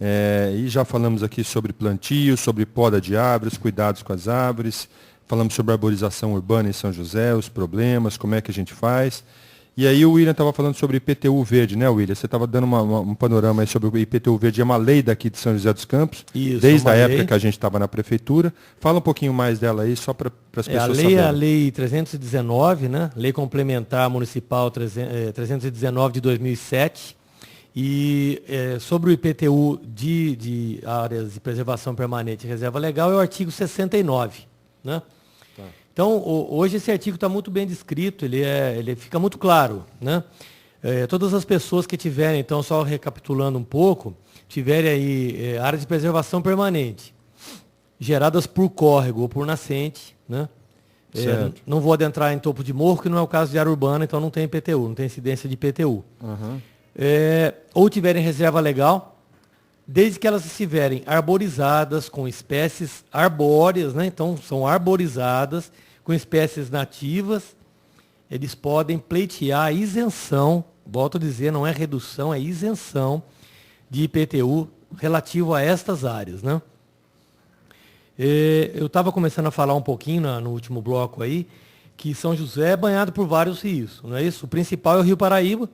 E já falamos aqui sobre plantio, sobre poda de árvores, cuidados com as árvores. Falamos sobre arborização urbana em São José, os problemas, como é que a gente faz. E aí o William estava falando sobre IPTU verde, né, William? Você estava dando um panorama aí sobre o IPTU verde, é uma lei daqui de São José dos Campos, Isso, desde a época lei que a gente estava na prefeitura. Fala um pouquinho mais dela aí, só para as pessoas a saberem. a lei 319, né? Lei Complementar Municipal 319 de 2007. E sobre o IPTU de áreas de preservação permanente e reserva legal é o artigo 69, né? Então, hoje esse artigo está muito bem descrito, ele fica muito claro, né? Todas as pessoas que tiverem, então, só recapitulando um pouco, tiverem aí áreas de preservação permanente, geradas por córrego ou por nascente, né? Não vou adentrar em topo de morro, que não é o caso de área urbana, então não tem IPTU, não tem incidência de IPTU. Uhum. Ou tiverem reserva legal, desde que elas estiverem arborizadas com espécies arbóreas, né? Então são arborizadas com espécies nativas, eles podem pleitear a isenção, volto a dizer, não é redução, é isenção de IPTU relativo a estas áreas, né? Eu estava começando a falar um pouquinho no último bloco aí, que São José é banhado por vários rios, não é isso? O principal é o Rio Paraíba,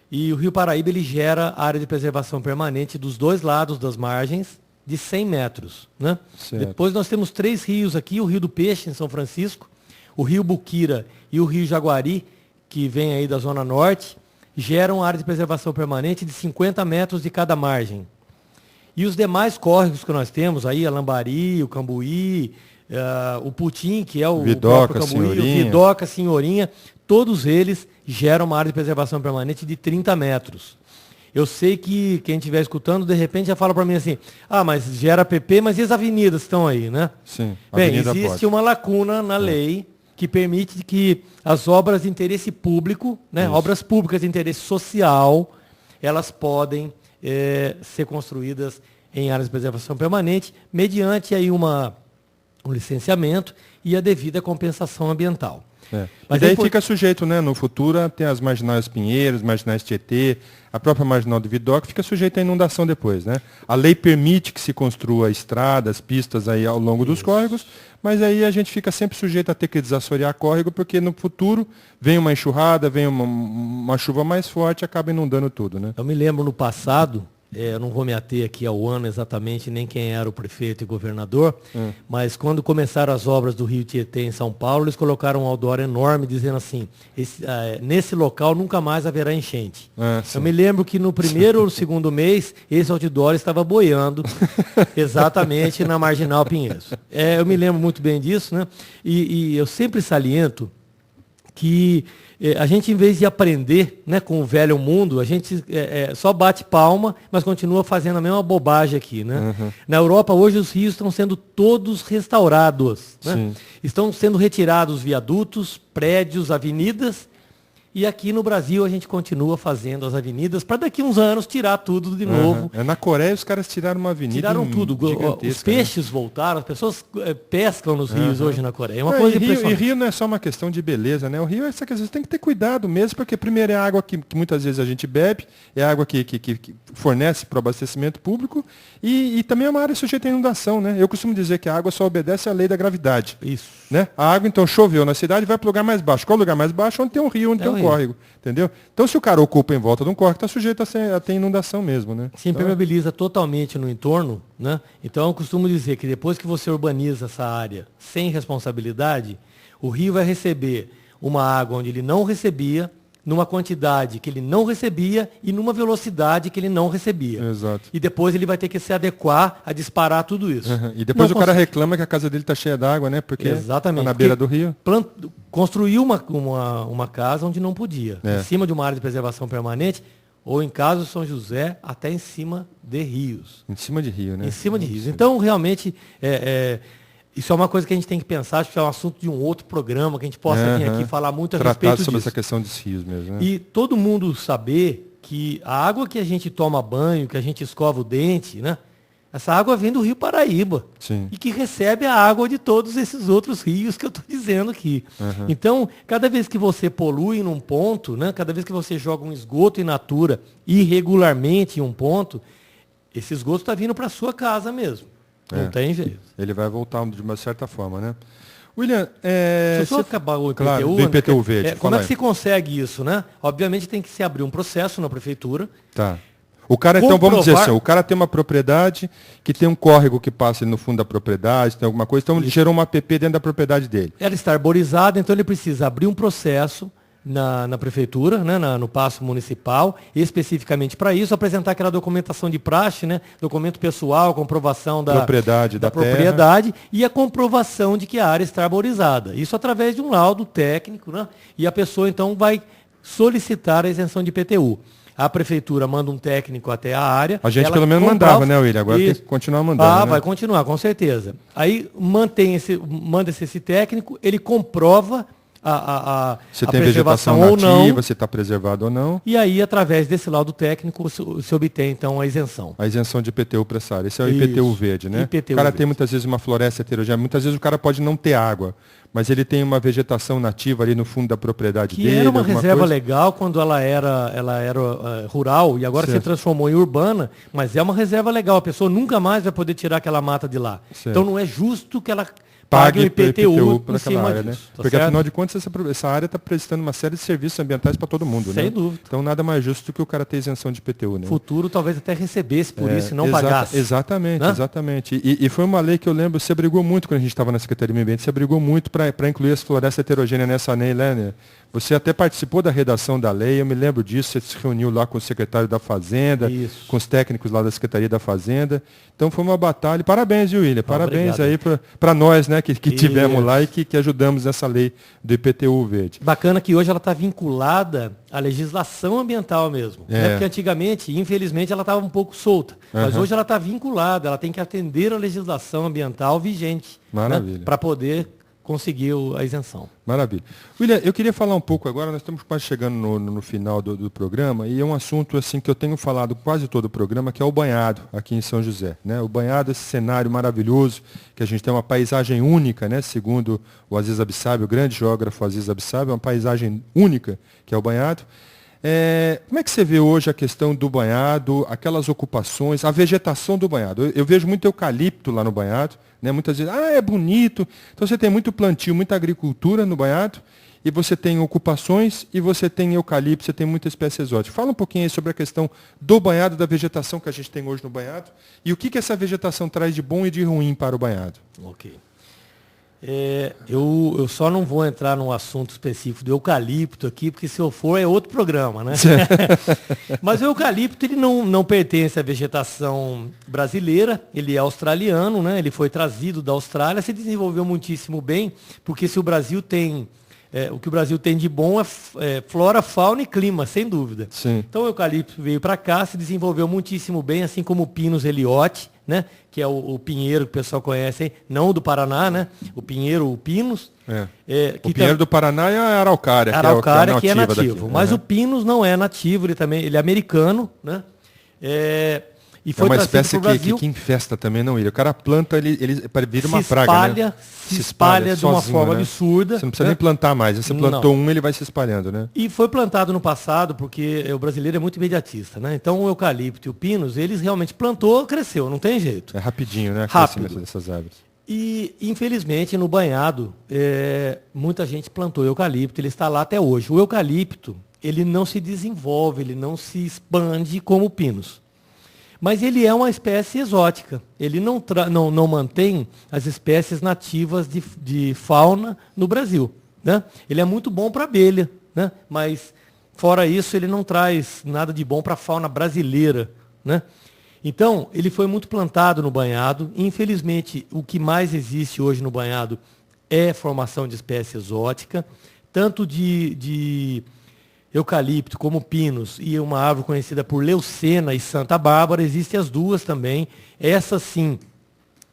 e o Rio Paraíba ele gera área de preservação permanente dos dois lados das margens de 100 metros. Né? Depois nós temos 3 rios aqui, o Rio do Peixe, em São Francisco, o Rio Buquira e o Rio Jaguari, que vem aí da Zona Norte, geram área de preservação permanente de 50 metros de cada margem. E os demais córregos que nós temos aí, a Lambari, o Cambuí, o Putim, que é o Vidoca, próprio Cambuí, Senhorinha. o Vidoca, Senhorinha, todos eles geram uma área de preservação permanente de 30 metros. Eu sei que quem estiver escutando, de repente, já fala para mim assim, mas gera PP, mas e as avenidas que estão aí, né? Sim, Bem, existe uma lacuna na lei que permite que as obras de interesse público, né, obras públicas de interesse social, elas podem ser construídas em áreas de preservação permanente, mediante aí um licenciamento e a devida compensação ambiental. Mas daí fica sujeito, né? No futuro tem as marginais Pinheiros, marginais Tietê, a própria marginal do Vidoc fica sujeita à inundação depois, né? A lei permite que se construa estradas, pistas aí ao longo dos córregos, mas aí a gente fica sempre sujeito a ter que desassorear córrego, porque no futuro vem uma enxurrada, vem uma chuva mais forte e acaba inundando tudo, né? Eu me lembro no passado, eu não vou me ater aqui ao ano exatamente, nem quem era o prefeito e governador, mas quando começaram as obras do Rio Tietê em São Paulo, eles colocaram um outdoor enorme dizendo assim, nesse local nunca mais haverá enchente. Eu me lembro que no primeiro ou segundo mês, esse outdoor estava boiando exatamente na Marginal Pinheiros. Eu me lembro muito bem disso, né? E eu sempre saliento que a gente, em vez de aprender, né, com o velho mundo, a gente só bate palma, mas continua fazendo a mesma bobagem aqui. Né? Na Europa, hoje, os rios estão sendo todos restaurados. Né? Estão sendo retirados viadutos, prédios, avenidas. E aqui no Brasil a gente continua fazendo as avenidas para daqui uns anos tirar tudo de novo. Na Coreia os caras tiraram uma avenida. Tiraram tudo. Os peixes voltaram, as pessoas pescam nos rios hoje na Coreia. É uma coisa impressionante. E rio não é só uma questão de beleza, né? O rio é essa questão, tem que ter cuidado mesmo, porque primeiro é a água que muitas vezes a gente bebe, é a água que fornece para o abastecimento público e também é uma área sujeita à inundação, né? Eu costumo dizer que a água só obedece à lei da gravidade. Isso. Né? A água, então, choveu na cidade, vai para o lugar mais baixo. Qual o lugar mais baixo? Onde tem um rio, onde tem um córrego. Entendeu? Então, se o cara ocupa em volta de um córrego, está sujeito a ter inundação mesmo, né? Se impermeabiliza totalmente no entorno, né? Então, eu costumo dizer que depois que você urbaniza essa área sem responsabilidade, o rio vai receber uma água onde ele não recebia, numa quantidade que ele não recebia e numa velocidade que ele não recebia. Exato. E depois ele vai ter que se adequar a disparar tudo isso. E depois o cara reclama que a casa dele está cheia d'água, né? Porque exatamente. Tá na beira do rio. Construiu uma casa onde não podia. Em cima de uma área de preservação permanente, ou em caso de São José, até em cima de rios. Em cima de rio, né? Em cima de rios. Então, realmente, isso é uma coisa que a gente tem que pensar, acho que é um assunto de um outro programa, que a gente possa vir aqui falar muito a respeito disso. Sobre essa questão dos rios mesmo, né? E todo mundo saber que a água que a gente toma banho, que a gente escova o dente, né? Essa água vem do Rio Paraíba. Sim. E que recebe a água de todos esses outros rios que eu estou dizendo aqui. Então, cada vez que você polui num ponto, né? Cada vez que você joga um esgoto in natura irregularmente em um ponto, esse esgoto está vindo para a sua casa mesmo. Não tem jeito. Ele vai voltar de uma certa forma, né? William, se eu só acabar o IPTU, claro, do IPTU verde. Como é que se consegue isso, né? Obviamente tem que se abrir um processo na prefeitura. Tá. O cara, então, vamos dizer assim, o cara tem uma propriedade que tem um córrego que passa ali no fundo da propriedade, tem alguma coisa, então ele gerou uma APP dentro da propriedade dele. Ela está arborizada, então ele precisa abrir um processo na prefeitura, né, no Paço Municipal, especificamente para isso, apresentar aquela documentação de praxe, né, documento pessoal, comprovação da propriedade, da propriedade e a comprovação de que a área está arborizada. Isso através de um laudo técnico, né, e a pessoa então vai solicitar a isenção de IPTU. A prefeitura manda um técnico até a área. A gente pelo menos mandava, né, William? Agora tem que continuar mandando. Né? Vai continuar, com certeza. Aí manda-se esse técnico, ele comprova se a tem preservação vegetação ou nativa, não. se está preservado ou não. E aí, através desse laudo técnico, se obtém, então, a isenção. A isenção de IPTU para essa área. Esse é o IPTU verde, né? IPTU o cara verde. tem muitas vezes uma floresta heterogênea, muitas vezes o cara pode não ter água, mas ele tem uma vegetação nativa ali no fundo da propriedade dele. Que era uma reserva coisa. legal quando ela era rural e agora se transformou em urbana, mas é uma reserva legal. A pessoa nunca mais vai poder tirar aquela mata de lá. Certo. Então não é justo que ela pague o IPTU para em aquela cima área, disso. né? Tá Porque certo? afinal de contas essa área está prestando uma série de serviços ambientais para todo mundo, né? Sem dúvida. Então nada mais justo do que o cara ter isenção de IPTU, né? Futuro talvez até recebesse por isso e não pagasse. Exatamente, né? exatamente. E foi uma lei que eu lembro, você brigou muito quando a gente estava na Secretaria do Meio Ambiente, você brigou muito para incluir as florestas heterogêneas nessa lei, né? Você até participou da redação da lei, eu me lembro disso, você se reuniu lá com o secretário da Fazenda, Isso. com os técnicos lá da Secretaria da Fazenda. Então foi uma batalha. Parabéns, viu, William? Parabéns obrigado. aí para nós, né, que tivemos lá e que ajudamos nessa lei do IPTU verde. Bacana que hoje ela está vinculada à legislação ambiental mesmo. Né? Porque antigamente, infelizmente, ela estava um pouco solta. Mas hoje ela está vinculada, ela tem que atender a legislação ambiental vigente. Maravilha. Né? Para poder conseguir a isenção. Maravilha. William, eu queria falar um pouco agora, nós estamos quase chegando no final do programa, e é um assunto assim que eu tenho falado quase todo o programa, que é o banhado aqui em São José. Né? O banhado, esse cenário maravilhoso, que a gente tem uma paisagem única, né? Segundo o Aziz Abissab, o grande geógrafo Aziz Abissab, é uma paisagem única, que é o banhado. Como é que você vê hoje a questão do banhado, aquelas ocupações, a vegetação do banhado? Eu vejo muito eucalipto lá no banhado, né? Muitas vezes, é bonito. Então você tem muito plantio, muita agricultura no banhado, e você tem ocupações, e você tem eucalipto, você tem muita espécie exótica. Fala um pouquinho aí sobre a questão do banhado, da vegetação que a gente tem hoje no banhado, e o que essa vegetação traz de bom e de ruim para o banhado. Ok. Eu só não vou entrar num assunto específico do eucalipto aqui, porque se eu for é outro programa, né? Mas o eucalipto ele não pertence à vegetação brasileira, ele é australiano, né? Ele foi trazido da Austrália, se desenvolveu muitíssimo bem, porque se o Brasil tem o que o Brasil tem de bom é flora, fauna e clima, sem dúvida. Sim. Então o eucalipto veio para cá, se desenvolveu muitíssimo bem, assim como o Pinus eliote, né? Que é o pinheiro que o pessoal conhece, hein? Não o do Paraná, né? O pinheiro, o Pinus. O pinheiro do Paraná é a araucária, que é nativo. Daqui. Mas o Pinus não é nativo, ele é americano, né? E foi uma espécie que infesta também, não, William. O cara planta, ele vira uma espalha, praga, né? Se espalha de uma sozinho, forma né? absurda. Você não precisa nem plantar mais. Você plantou ele vai se espalhando, né? E foi plantado no passado, porque o brasileiro é muito imediatista, né? Então o eucalipto e o pinus, eles realmente plantou, cresceu, não tem jeito. É rapidinho, né? Rápido. Dessas árvores. E, infelizmente, no banhado, muita gente plantou eucalipto, ele está lá até hoje. O eucalipto, ele não se desenvolve, ele não se expande como o pinus. Mas ele é uma espécie exótica. Ele não mantém as espécies nativas de fauna no Brasil. Né? Ele é muito bom para abelha, né? Mas, fora isso, ele não traz nada de bom para a fauna brasileira. Né? Então, ele foi muito plantado no banhado. Infelizmente, o que mais existe hoje no banhado é formação de espécie exótica, tanto de eucalipto como pinus e uma árvore conhecida por leucena e Santa Bárbara, existem as duas também. Essas sim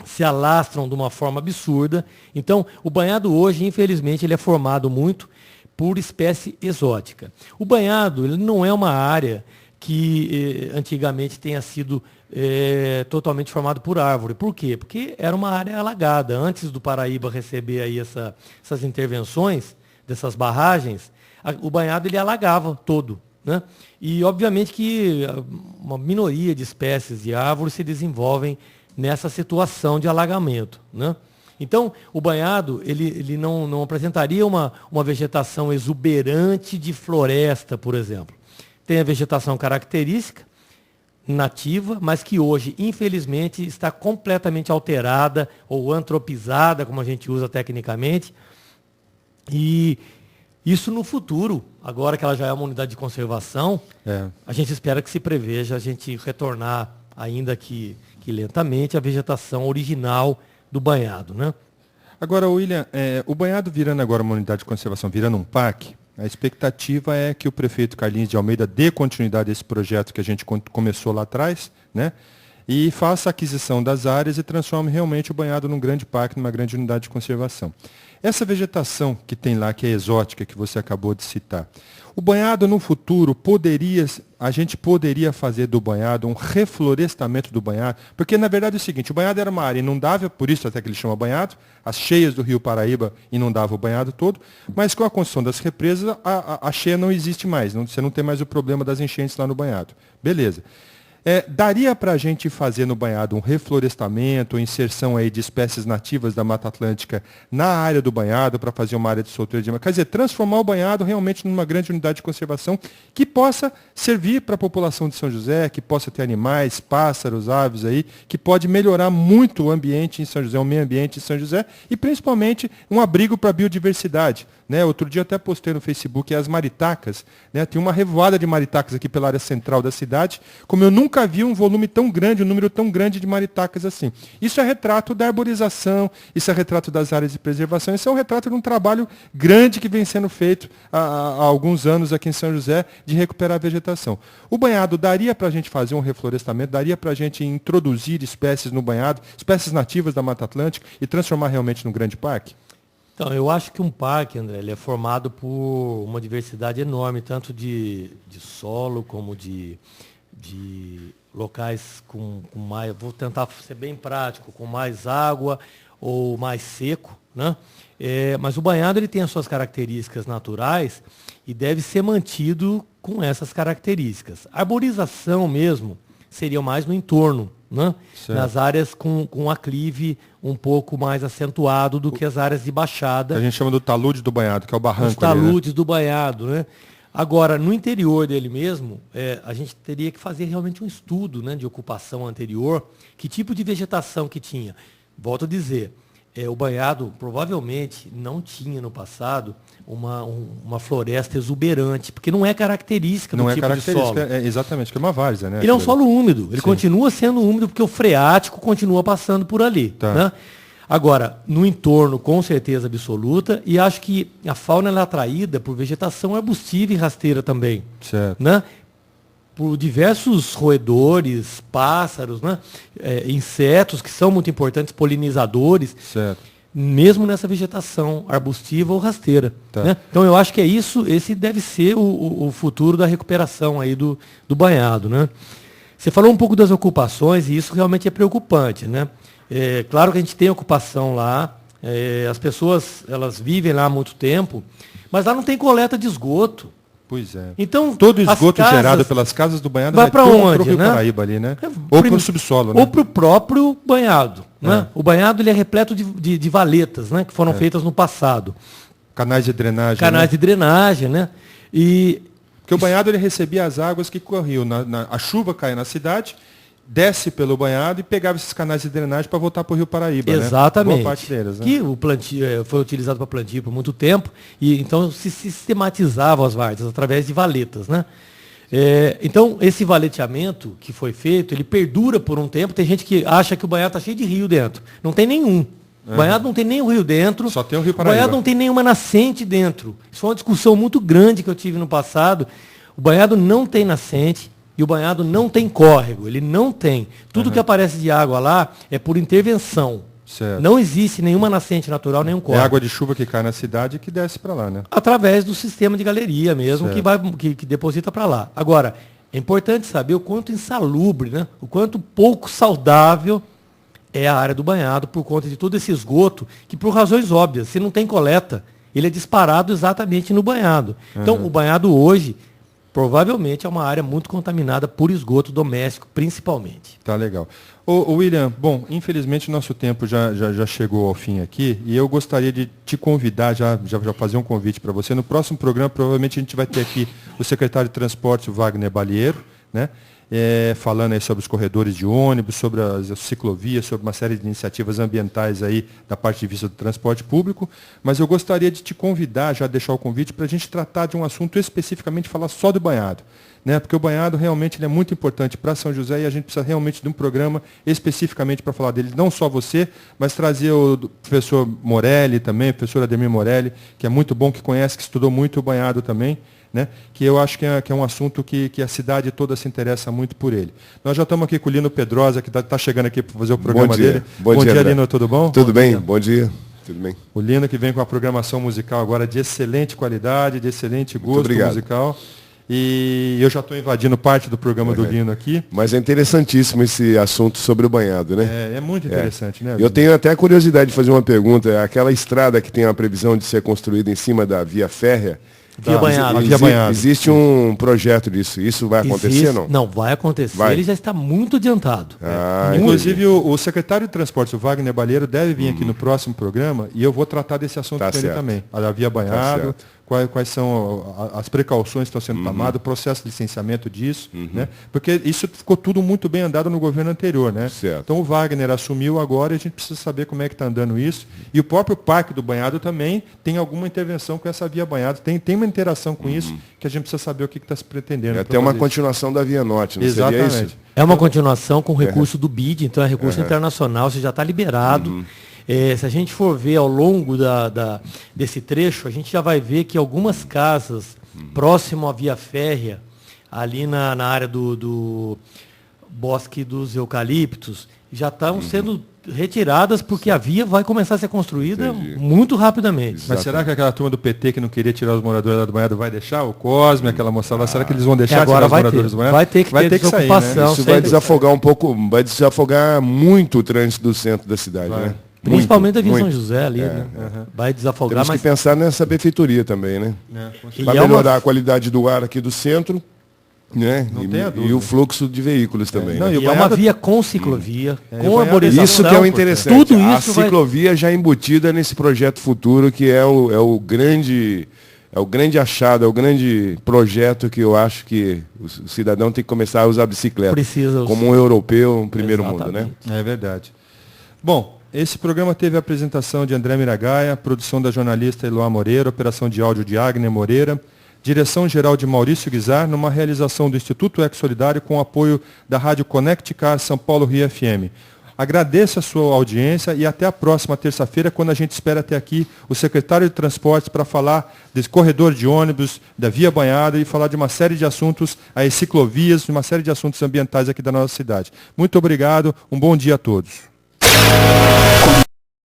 se alastram de uma forma absurda. Então, o banhado hoje, infelizmente, ele é formado muito por espécie exótica. O banhado ele não é uma área que antigamente tenha sido totalmente formado por árvore. Por quê? Porque era uma área alagada. Antes do Paraíba receber aí essas intervenções, dessas barragens, o banhado ele alagava todo. né? E, obviamente, que uma minoria de espécies de árvores se desenvolvem nessa situação de alagamento, né? Então, o banhado, ele não apresentaria uma vegetação exuberante de floresta, por exemplo. Tem a vegetação característica, nativa, mas que hoje, infelizmente, está completamente alterada ou antropizada, como a gente usa tecnicamente. E isso no futuro, agora que ela já é uma unidade de conservação, a gente espera que se preveja a gente retornar, ainda que lentamente, a vegetação original do banhado, né? Agora, William, o banhado virando agora uma unidade de conservação, virando um parque, a expectativa é que o prefeito Carlinhos de Almeida dê continuidade a esse projeto que a gente começou lá atrás, né? E faça a aquisição das áreas e transforme realmente o banhado num grande parque, numa grande unidade de conservação. Essa vegetação que tem lá, que é exótica, que você acabou de citar, o banhado no futuro a gente poderia fazer do banhado um reflorestamento do banhado, porque na verdade é o seguinte, o banhado era uma área inundável, por isso até que ele chama banhado, as cheias do Rio Paraíba inundavam o banhado todo, mas com a construção das represas, a cheia não existe mais, você não tem mais o problema das enchentes lá no banhado. Beleza. Daria para a gente fazer no banhado um reflorestamento, inserção aí de espécies nativas da Mata Atlântica na área do banhado para fazer uma área de solteiro de quer dizer, transformar o banhado realmente numa grande unidade de conservação que possa servir para a população de São José, que possa ter animais, pássaros, aves aí, que pode melhorar muito o ambiente em São José, o meio ambiente em São José e principalmente um abrigo para a biodiversidade. Né? Outro dia eu até postei no Facebook as maritacas, né? Tem uma revoada de maritacas aqui pela área central da cidade, como eu nunca vi um volume tão grande, um número tão grande de maritacas assim. Isso é retrato da arborização, isso é retrato das áreas de preservação, isso é um retrato de um trabalho grande que vem sendo feito há alguns anos aqui em São José de recuperar a vegetação. O banhado daria para a gente fazer um reflorestamento, daria para a gente introduzir espécies no banhado, espécies nativas da Mata Atlântica e transformar realmente num grande parque? Então, eu acho que um parque, André, ele é formado por uma diversidade enorme, tanto de solo como de locais com mais, vou tentar ser bem prático, com mais água ou mais seco, né? Mas o banhado ele tem as suas características naturais e deve ser mantido com essas características. A arborização mesmo seria mais no entorno, né? Nas áreas com aclive um pouco mais acentuado do que as áreas de baixada. A gente chama do talude do banhado, que é o barranco. Os taludes ali, né? Do banhado, né? Agora, no interior dele mesmo, a gente teria que fazer realmente um estudo, né, de ocupação anterior, que tipo de vegetação que tinha. Volto a dizer, o banhado provavelmente não tinha no passado uma floresta exuberante, porque não é característica do tipo de solo. Exatamente, que é uma várzea, né? Ele é um solo úmido, ele continua sendo úmido porque o freático continua passando por ali. Tá. Né? Agora, no entorno, com certeza absoluta, e acho que a fauna é atraída por vegetação arbustiva e rasteira também. Certo. Né? Por diversos roedores, pássaros, né? Insetos que são muito importantes, polinizadores. Certo. Mesmo nessa vegetação arbustiva ou rasteira. Tá. Né? Então eu acho que esse deve ser o futuro da recuperação aí do banhado. Né? Você falou um pouco das ocupações e isso realmente é preocupante. Né? Claro que a gente tem ocupação lá, as pessoas elas vivem lá há muito tempo, mas lá não tem coleta de esgoto. Pois é. Então, todo esgoto gerado pelas casas do banhado vai para onde? Para o Rio Paraíba ali, né? Ou para o subsolo, né? Ou para o próprio banhado. Né? O banhado ele é repleto de valetas, né? Que foram feitas no passado. Canais de drenagem. Canais de drenagem, né? Porque o banhado ele recebia as águas que corriam. A chuva caía na cidade, desce pelo banhado e pegava esses canais de drenagem para voltar para o Rio Paraíba. Exatamente. Boa parte deles, né? Que o plantio foi utilizado para plantio por muito tempo e então se sistematizavam as várzeas através de valetas, né? Então esse valeteamento que foi feito, ele perdura por um tempo. Tem gente que acha que o banhado está cheio de rio dentro. Não tem nenhum. O banhado não tem nenhum rio dentro. Só tem o Rio Paraíba. O banhado não tem nenhuma nascente dentro. Isso foi uma discussão muito grande que eu tive no passado. O banhado não tem nascente. E o banhado não tem córrego, ele não tem. Tudo que aparece de água lá é por intervenção. Certo. Não existe nenhuma nascente natural, nenhum córrego. É água de chuva que cai na cidade e que desce para lá, né? Através do sistema de galeria mesmo, que deposita para lá. Agora, é importante saber o quanto insalubre, né? O quanto pouco saudável é a área do banhado por conta de todo esse esgoto, que por razões óbvias, se não tem coleta, ele é disparado exatamente no banhado. Então, o banhado hoje Provavelmente é uma área muito contaminada por esgoto doméstico, principalmente. Tá legal. Ô William, bom, infelizmente o nosso tempo já chegou ao fim aqui e eu gostaria de te convidar, já fazer um convite para você. No próximo programa, provavelmente a gente vai ter aqui o secretário de Transporte, o Wagner Balieiro, né? Falando aí sobre os corredores de ônibus, sobre as ciclovias, sobre uma série de iniciativas ambientais aí da parte de vista do transporte público, mas eu gostaria de te convidar, já deixar o convite, para a gente tratar de um assunto especificamente, falar só do banhado, né? Porque o banhado realmente ele é muito importante para São José e a gente precisa realmente de um programa especificamente para falar dele, não só você, mas trazer o professor Morelli também, o professor Ademir Morelli, que é muito bom, que conhece, que estudou muito o banhado também, né? Que eu acho que é um assunto que a cidade toda se interessa muito por ele. Nós já estamos aqui com o Lino Pedrosa, que está chegando aqui para fazer o programa dele. Bom dia, Lino, tudo bom? Tudo bem? Bom dia. Tudo bem. O Lino que vem com a programação musical agora de excelente qualidade, de excelente gosto musical. E eu já estou invadindo parte do programa do Lino aqui. Mas é interessantíssimo esse assunto sobre o banhado, né? É muito interessante, né? Eu tenho até a curiosidade de fazer uma pergunta. Aquela estrada que tem a previsão de ser construída em cima da via férrea, Via banhado. Existe um projeto disso. Isso vai acontecer, não? Não, vai acontecer. Vai. Ele já está muito adiantado. Inclusive, o secretário de Transportes, o Wagner Balieiro, deve vir aqui no próximo programa e eu vou tratar desse assunto com ele também. A via banhado, quais são as precauções que estão sendo tomadas, o processo de licenciamento disso, né? Porque isso ficou tudo muito bem andado no governo anterior, né? Certo. Então o Wagner assumiu agora e a gente precisa saber como é que está andando isso. E o próprio Parque do Banhado também tem alguma intervenção com essa via banhado, tem uma interação com isso que a gente precisa saber o que está se pretendendo. É até uma continuação da Via Norte, não seria isso? É uma continuação com recurso do BID, então é recurso internacional, você já está liberado. Se a gente for ver ao longo desse trecho, a gente já vai ver que algumas casas próximo à via férrea, ali na área do Bosque dos Eucaliptos, já estão sendo retiradas porque a via vai começar a ser construída muito rapidamente. Mas será que aquela turma do PT que não queria tirar os moradores lá do banhado vai deixar? O Cosme, aquela moça lá, será que eles vão deixar agora tirar os moradores do banhado? Vai ter que ter desocupação. Né? Isso vai desafogar um pouco, vai desafogar muito o trânsito do centro da cidade, né? Principalmente a Via São José ali, né? Vai desafogar. Temos que pensar nessa benfeitoria também, né? Para E melhorar a qualidade do ar aqui do centro, né? E o fluxo de veículos também. Não, né? E é uma via com ciclovia, com arborização. Isso que é o interessante. Tudo isso a ciclovia já embutida nesse projeto futuro, que é o grande achado, é o grande projeto que eu acho que o cidadão tem que começar a usar a bicicleta. Como um europeu, um primeiro mundo, né? É verdade. Bom, esse programa teve a apresentação de André Miragaia, produção da jornalista Eloá Moreira, operação de áudio de Agner Moreira, direção-geral de Maurício Guizar, numa realização do Instituto Eco Solidário com o apoio da Rádio Connect Car São Paulo Rio FM. Agradeço a sua audiência e até a próxima terça-feira, quando a gente espera ter aqui o secretário de Transportes para falar desse corredor de ônibus, da via banhada e falar de uma série de assuntos, as ciclovias, de uma série de assuntos ambientais aqui da nossa cidade. Muito obrigado, um bom dia a todos.